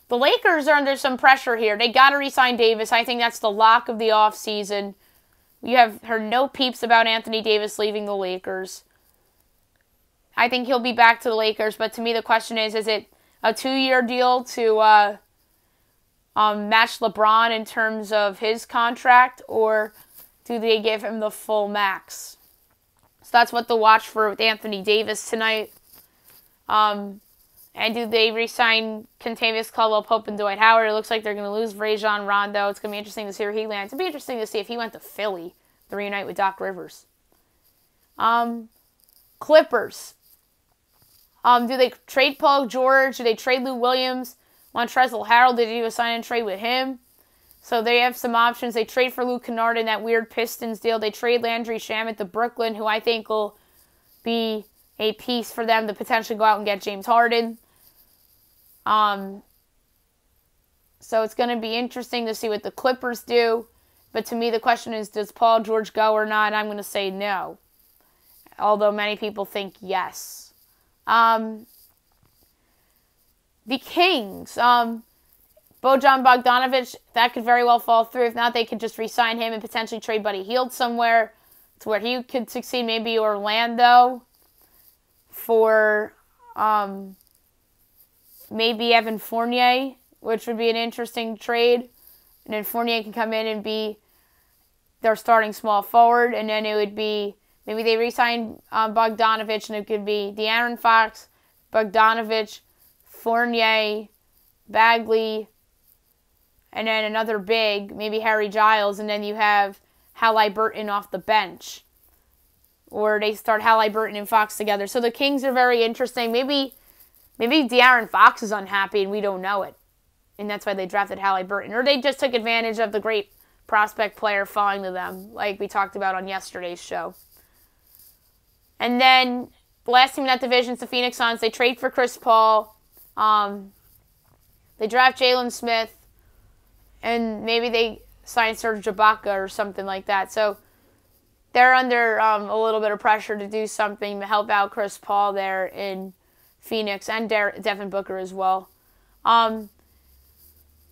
the Lakers are under some pressure here. They got to re-sign Davis. I think that's the lock of the offseason. You have heard no peeps about Anthony Davis leaving the Lakers. I think he'll be back to the Lakers, but to me the question is it a 2-year deal to match LeBron in terms of his contract, or do they give him the full max? So that's what to watch for with Anthony Davis tonight. And do they re-sign Kentavious Caldwell-Pope and Dwight Howard? It looks like they're going to lose Rajon Rondo. It's going to be interesting to see where he lands. It'd be interesting to see if he went to Philly to reunite with Doc Rivers. Clippers. Do they trade Paul George? Do they trade Lou Williams? Montrezl Harrell, did they do a sign and trade with him? So they have some options. They trade for Luke Kennard in that weird Pistons deal. They trade Landry Shamet to Brooklyn, who I think will be a piece for them to potentially go out and get James Harden. So it's going to be interesting to see what the Clippers do. But to me, the question is, does Paul George go or not? I'm going to say no. Although many people think yes. The Kings. Bojan Bogdanovic, that could very well fall through. If not, they could just re-sign him and potentially trade Buddy Hield somewhere to where he could succeed. Maybe Orlando for maybe Evan Fournier, which would be an interesting trade. And then Fournier can come in and be their starting small forward. And then it would be, maybe they re-sign Bogdanovic, and it could be De'Aaron Fox, Bogdanovic, Fournier, Bagley, and then another big, maybe Harry Giles, and then you have Halliburton off the bench. Or they start Halliburton and Fox together. So the Kings are very interesting. Maybe De'Aaron Fox is unhappy and we don't know it. And that's why they drafted Halliburton. Or they just took advantage of the great prospect player falling to them, like we talked about on yesterday's show. And then the last team in that division is the Phoenix Suns. They trade for Chris Paul. They draft Jalen Smith, and maybe they sign Serge Ibaka or something like that. So they're under a little bit of pressure to do something to help out Chris Paul there in Phoenix, and Devin Booker as well. The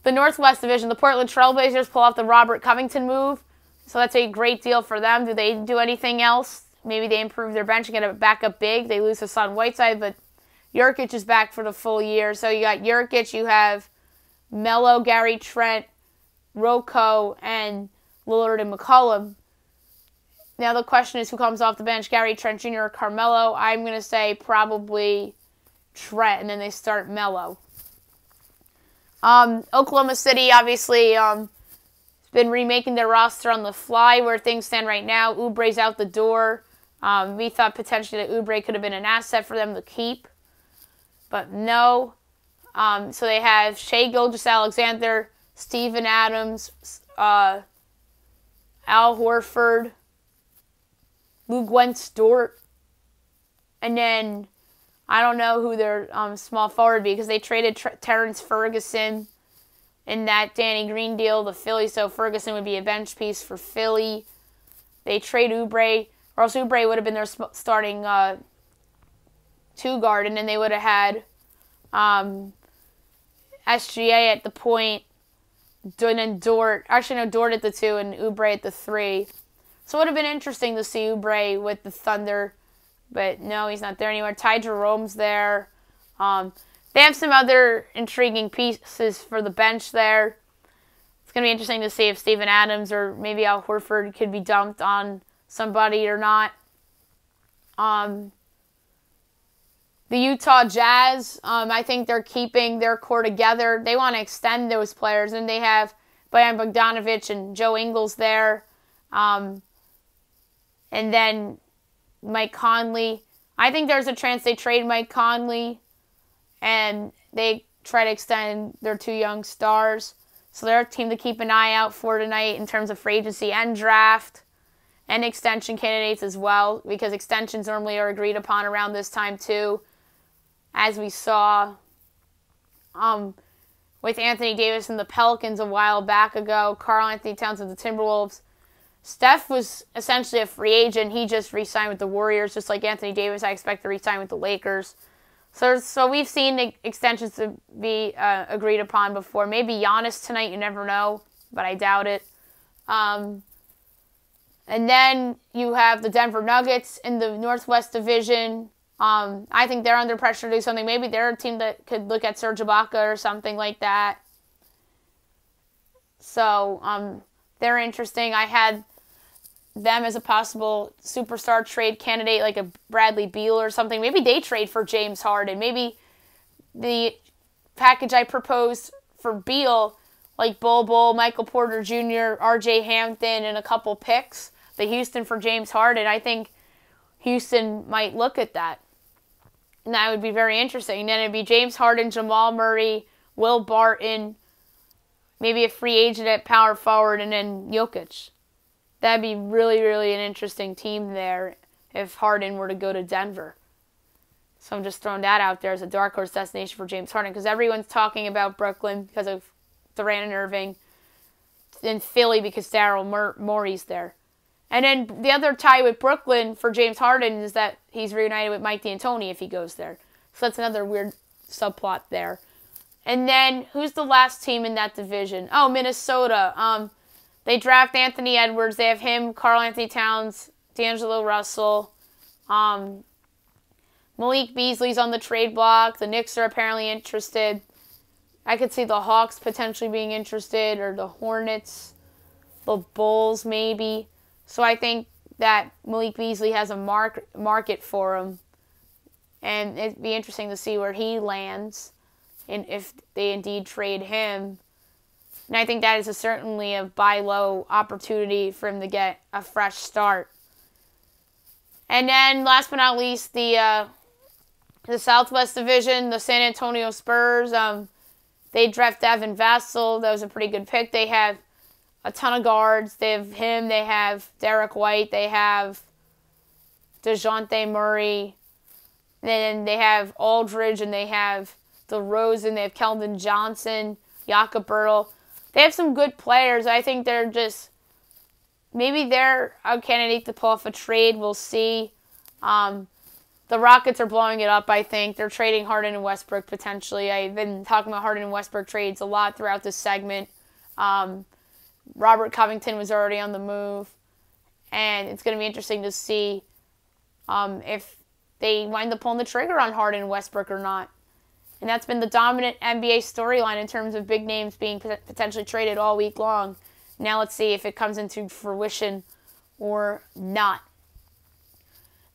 Northwest Division, the Portland Trailblazers pull off the Robert Covington move, so that's a great deal for them. Do they do anything else maybe they improve their bench and get a backup big. They lose Hassan Whiteside, but Jurkic is back for the full year. So you got Jurkic, you have Melo, Gary Trent, Rocco, and Lillard and McCollum. Now the question is who comes off the bench, Gary Trent Jr. or Carmelo? I'm going to say probably Trent, and then they start Melo. Oklahoma City, obviously, has been remaking their roster on the fly where things stand right now. Oubre's out the door. We thought potentially that Oubre could have been an asset for them to keep, but no. So they have Shai Gilgeous-Alexander, Steven Adams, Al Horford, Luguentz Dort, and then I don't know who their small forward be because they traded Terrence Ferguson in that Danny Green deal to Philly, so Ferguson would be a bench piece for Philly. They trade Oubre, or else Oubre would have been their starting two guard, and then they would have had SGA at the point, and Dort. Actually, no, Dort at the 2 and Oubre at the 3. So it would have been interesting to see Oubre with the Thunder, but no, he's not there anymore. Ty Jerome's there. They have some other intriguing pieces for the bench there. It's going to be interesting to see if Steven Adams or maybe Al Horford could be dumped on somebody or not. The Utah Jazz, I think they're keeping their core together. They want to extend those players, and they have Bojan Bogdanovic and Joe Ingles there. And then Mike Conley. I think there's a chance they trade Mike Conley and they try to extend their 2 young stars. So they're a team to keep an eye out for tonight in terms of free agency and draft and extension candidates as well, because extensions normally are agreed upon around this time too, as we saw with Anthony Davis and the Pelicans a while back ago, Karl Anthony Towns with the Timberwolves. Steph was essentially a free agent. He just re-signed with the Warriors, just like Anthony Davis. I expect to re-sign with the Lakers. So we've seen the extensions to be agreed upon before. Maybe Giannis tonight, you never know, but I doubt it. And then you have the Denver Nuggets in the Northwest Division. I think they're under pressure to do something. Maybe they're a team that could look at Serge Ibaka or something like that. So they're interesting. I had them as a possible superstar trade candidate, like a Bradley Beal or something. Maybe they trade for James Harden. Maybe the package I proposed for Beal, like Bol, Michael Porter Jr., R.J. Hampton, and a couple picks, the Houston for James Harden. I think Houston might look at that. And that would be very interesting. And then it'd be James Harden, Jamal Murray, Will Barton, maybe a free agent at power forward, and then Jokic. That'd be really, really an interesting team there if Harden were to go to Denver. So I'm just throwing that out there as a dark horse destination for James Harden, because everyone's talking about Brooklyn because of Durant and Irving, and Philly because Daryl Morey's there. And then the other tie with Brooklyn for James Harden is that he's reunited with Mike D'Antoni if he goes there. So that's another weird subplot there. And then who's the last team in that division? Oh, Minnesota. They draft Anthony Edwards. They have him, Karl Anthony Towns, D'Angelo Russell. Malik Beasley's on the trade block. The Knicks are apparently interested. I could see the Hawks potentially being interested, or the Hornets, the Bulls maybe. So I think that Malik Beasley has a market for him. And it'd be interesting to see where he lands and if they indeed trade him. And I think that is certainly a buy low opportunity for him to get a fresh start. And then, last but not least, the Southwest Division, the San Antonio Spurs. They draft Devin Vassell. That was a pretty good pick. They have a ton of guards. They have him. They have Derek White. They have DeJounte Murray. Then they have Aldridge, and they have DeRozan. They have Keldon Johnson, Jakob Poeltl. They have some good players. I think they're just, maybe they're a candidate to pull off a trade. We'll see. The Rockets are blowing it up, I think. They're trading Harden and Westbrook potentially. I've been talking about Harden and Westbrook trades a lot throughout this segment. Robert Covington was already on the move. And it's going to be interesting to see if they wind up pulling the trigger on Harden and Westbrook or not. And that's been the dominant NBA storyline in terms of big names being potentially traded all week long. Now let's see if it comes into fruition or not.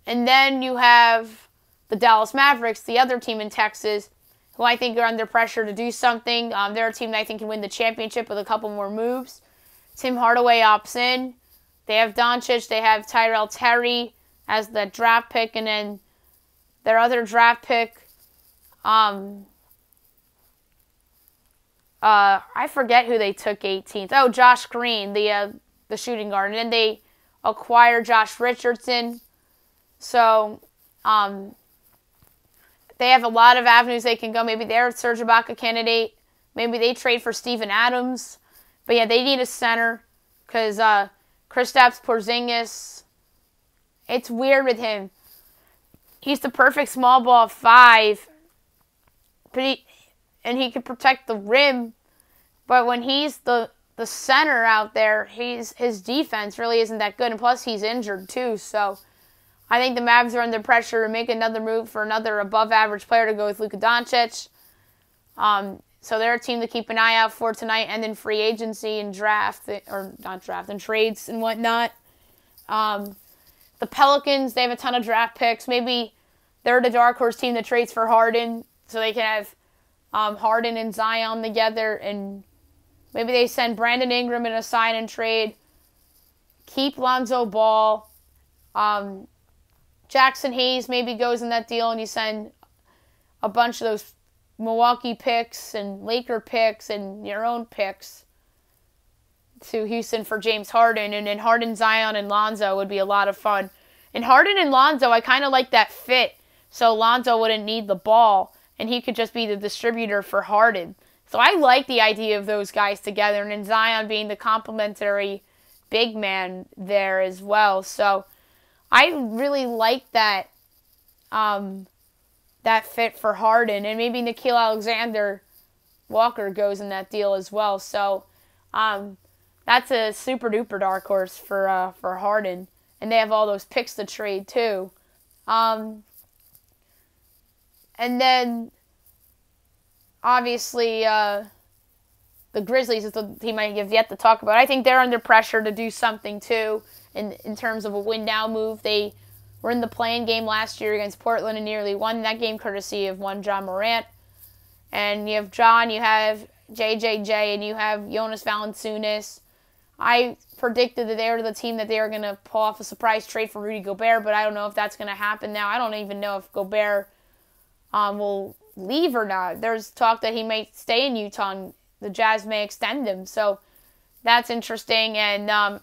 And then you have the Dallas Mavericks, the other team in Texas, who I think are under pressure to do something. They're a team that I think can win the championship with a couple more moves. Tim Hardaway opts in. They have Doncic. They have Tyrell Terry as the draft pick. And then their other draft pick, I forget who they took 18th. Oh, Josh Green, the shooting guard. And then they acquire Josh Richardson. So, they have a lot of avenues they can go. Maybe they're a Serge Ibaka candidate. Maybe they trade for Steven Adams. But yeah, they need a center because Kristaps Porzingis, it's weird with him. He's the perfect small ball 5, but he can protect the rim. But when he's the center out there, his defense really isn't that good. And plus, he's injured too. So I think the Mavs are under pressure to make another move for another above-average player to go with Luka Doncic. So they're a team to keep an eye out for tonight, and then free agency and and trades and whatnot. The Pelicans, they have a ton of draft picks. Maybe they're the dark horse team that trades for Harden, so they can have Harden and Zion together, and maybe they send Brandon Ingram in a sign and trade. Keep Lonzo Ball. Jackson Hayes maybe goes in that deal, and you send a bunch of those Milwaukee picks and Laker picks and your own picks to Houston for James Harden. And then Harden, Zion, and Lonzo would be a lot of fun. And Harden and Lonzo, I kind of like that fit. So Lonzo wouldn't need the ball, and he could just be the distributor for Harden. So I like the idea of those guys together, and then Zion being the complementary big man there as well. So I really like that that fit for Harden, and maybe Nickeil Alexander-Walker goes in that deal as well. So that's a super duper dark horse for Harden, and they have all those picks to trade too. And then obviously the Grizzlies is the team I have yet to talk about. I think they're under pressure to do something too in terms of a win now move. They were in the play-in game last year against Portland and nearly won that game courtesy of one John Morant. And you have John, you have JJJ, and you have Jonas Valanciunas. I predicted that they were the team that they were going to pull off a surprise trade for Rudy Gobert, but I don't know if that's going to happen now. I don't even know if Gobert will leave or not. There's talk that he may stay in Utah and the Jazz may extend him. So that's interesting. And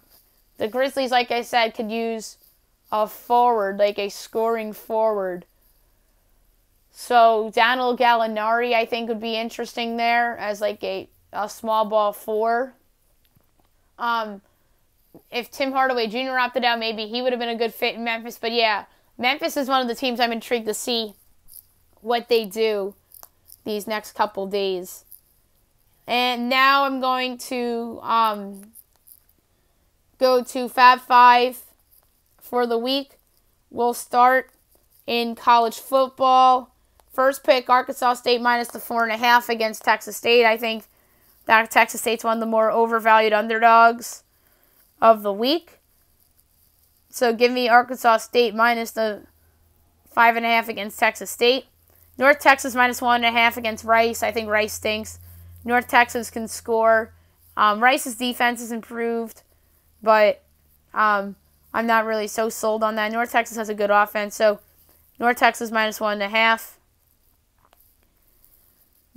the Grizzlies, like I said, could use a forward, like a scoring forward. So Daniel Gallinari, I think, would be interesting there as like a small ball 4. If Tim Hardaway Jr. opted out, maybe he would have been a good fit in Memphis. But yeah, Memphis is one of the teams I'm intrigued to see what they do these next couple days. And now I'm going to go to Fab 5 for the week. We'll start in college football. First pick, Arkansas State minus the 4.5 against Texas State. I think that Texas State's one of the more overvalued underdogs of the week. So give me Arkansas State minus the 5.5 against Texas State. North Texas minus 1.5 against Rice. I think Rice stinks. North Texas can score. Rice's defense is improved, but I'm not really so sold on that. North Texas has a good offense, so North Texas minus 1.5.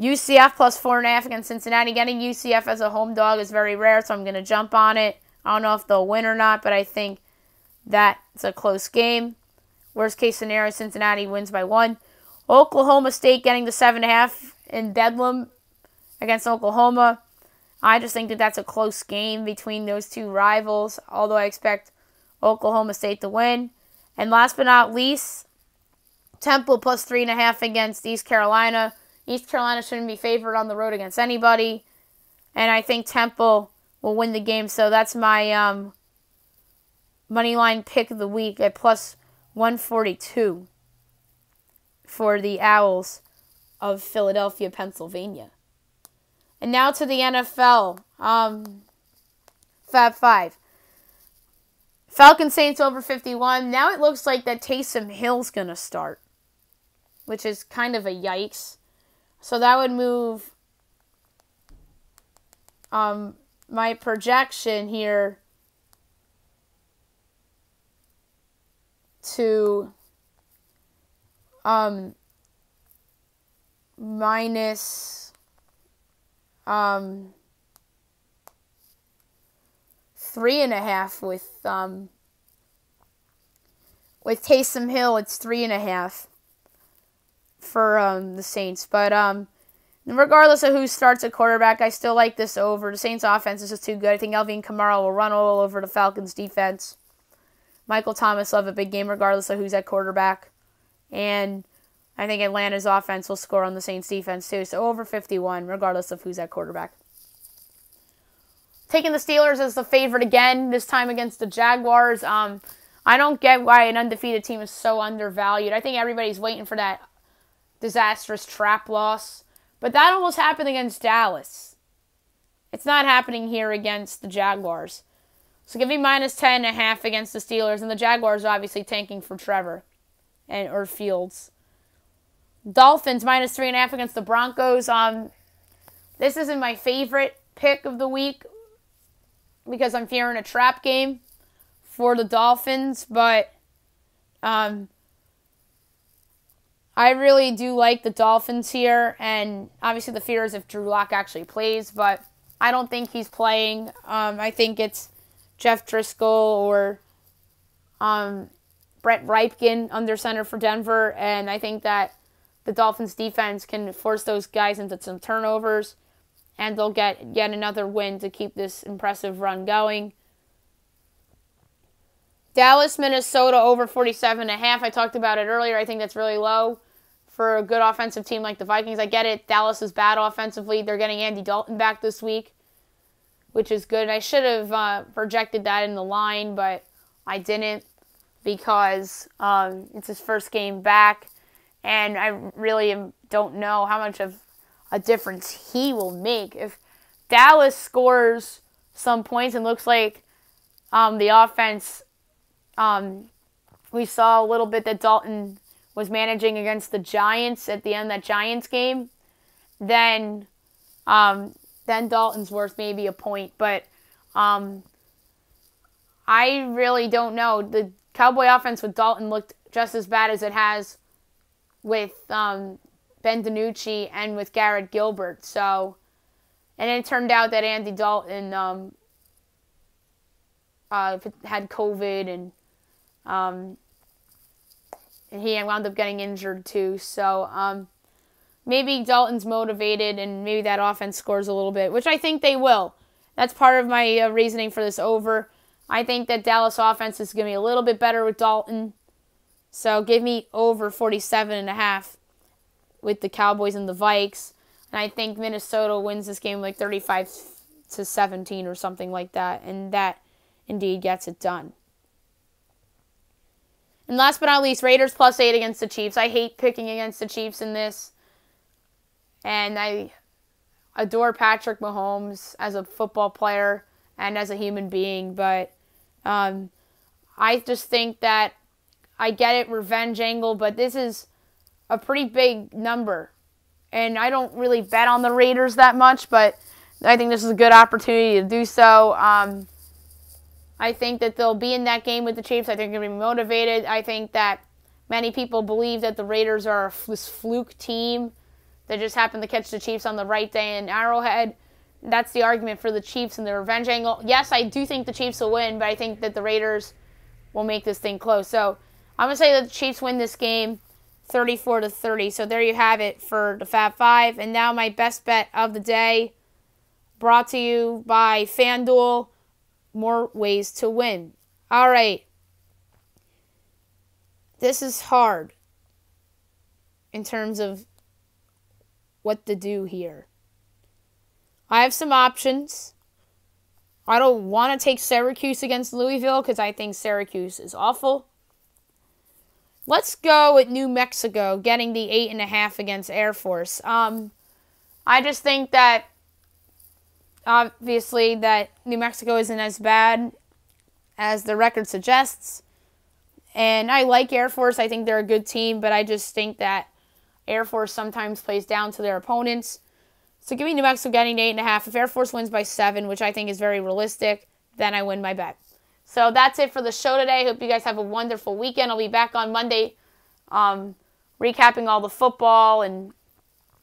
UCF plus 4.5 against Cincinnati. Getting UCF as a home dog is very rare, so I'm going to jump on it. I don't know if they'll win or not, but I think that's a close game. Worst case scenario, Cincinnati wins by 1. Oklahoma State getting the 7.5 in Bedlam against Oklahoma. I just think that that's a close game between those two rivals, although I expect Oklahoma State to win. And last but not least, Temple plus 3.5 against East Carolina. East Carolina shouldn't be favored on the road against anybody. And I think Temple will win the game. So that's my money line pick of the week at plus 142 for the Owls of Philadelphia, Pennsylvania. And now to the NFL. Fab 5. Falcons Saints over 51. Now it looks like that Taysom Hill's going to start, which is kind of a yikes. So that would move my projection here to minus 3.5 with Taysom Hill. It's 3.5 for the Saints. But regardless of who starts at quarterback, I still like this over. The Saints offense is just too good. I think Alvin Kamara will run all over the Falcons defense. Michael Thomas will have a big game regardless of who's at quarterback. And I think Atlanta's offense will score on the Saints defense too. So over 51 regardless of who's at quarterback. Taking the Steelers as the favorite again, this time against the Jaguars. I don't get why an undefeated team is so undervalued. I think everybody's waiting for that disastrous trap loss. But that almost happened against Dallas. It's not happening here against the Jaguars. So give me minus 10.5 against the Steelers. And the Jaguars are obviously tanking for Trevor or Fields. Dolphins minus 3.5 against the Broncos. This isn't my favorite pick of the week because I'm fearing a trap game for the Dolphins. But I really do like the Dolphins here. And obviously the fear is if Drew Lock actually plays. But I don't think he's playing. I think it's Jeff Driscoll or Brett Rypien under center for Denver. And I think that the Dolphins defense can force those guys into some turnovers. And they'll get yet another win to keep this impressive run going. Dallas, Minnesota over 47.5. I talked about it earlier. I think that's really low for a good offensive team like the Vikings. I get it. Dallas is bad offensively. They're getting Andy Dalton back this week, which is good. I should have projected that in the line, but I didn't because it's his first game back. And I really don't know how much of a difference he will make. If Dallas scores some points and looks like the offense, we saw a little bit that Dalton was managing against the Giants at the end of that Giants game, then Dalton's worth maybe a point. But I really don't know. The Cowboy offense with Dalton looked just as bad as it has with Ben DiNucci and with Garrett Gilbert. So, and it turned out that Andy Dalton had COVID and he wound up getting injured too. So maybe Dalton's motivated and maybe that offense scores a little bit, which I think they will. That's part of my reasoning for this over. I think that Dallas offense is going to be a little bit better with Dalton. So give me over 47.5 with the Cowboys and the Vikes. And I think Minnesota wins this game like 35-17 or something like that. And that indeed gets it done. And last but not least, Raiders +8 against the Chiefs. I hate picking against the Chiefs in this. And I adore Patrick Mahomes as a football player and as a human being. But I just think that I get it, revenge angle, but this is a pretty big number. And I don't really bet on the Raiders that much, but I think this is a good opportunity to do so. I think that they'll be in that game with the Chiefs. I think they're going to be motivated. I think that many people believe that the Raiders are this fluke team that just happened to catch the Chiefs on the right day in Arrowhead. That's the argument for the Chiefs and the revenge angle. Yes, I do think the Chiefs will win, but I think that the Raiders will make this thing close. So I'm going to say that the Chiefs win this game 34-30. So there you have it for the Fab 5. And now my best bet of the day, brought to you by FanDuel. More ways to win. All right. This is hard in terms of what to do here. I have some options. I don't want to take Syracuse against Louisville because I think Syracuse is awful. Let's go with New Mexico getting the 8.5 against Air Force. I just think that, obviously, that New Mexico isn't as bad as the record suggests. And I like Air Force. I think they're a good team, but I just think that Air Force sometimes plays down to their opponents. So give me New Mexico getting 8.5. If Air Force wins by 7, which I think is very realistic, then I win my bet. So that's it for the show today. Hope you guys have a wonderful weekend. I'll be back on Monday recapping all the football and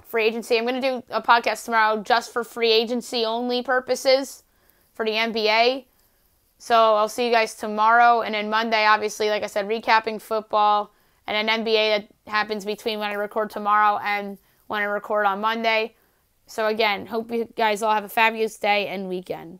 free agency. I'm going to do a podcast tomorrow just for free agency only purposes for the NBA. So I'll see you guys tomorrow. And then Monday, obviously, like I said, recapping football and an NBA that happens between when I record tomorrow and when I record on Monday. So again, hope you guys all have a fabulous day and weekend.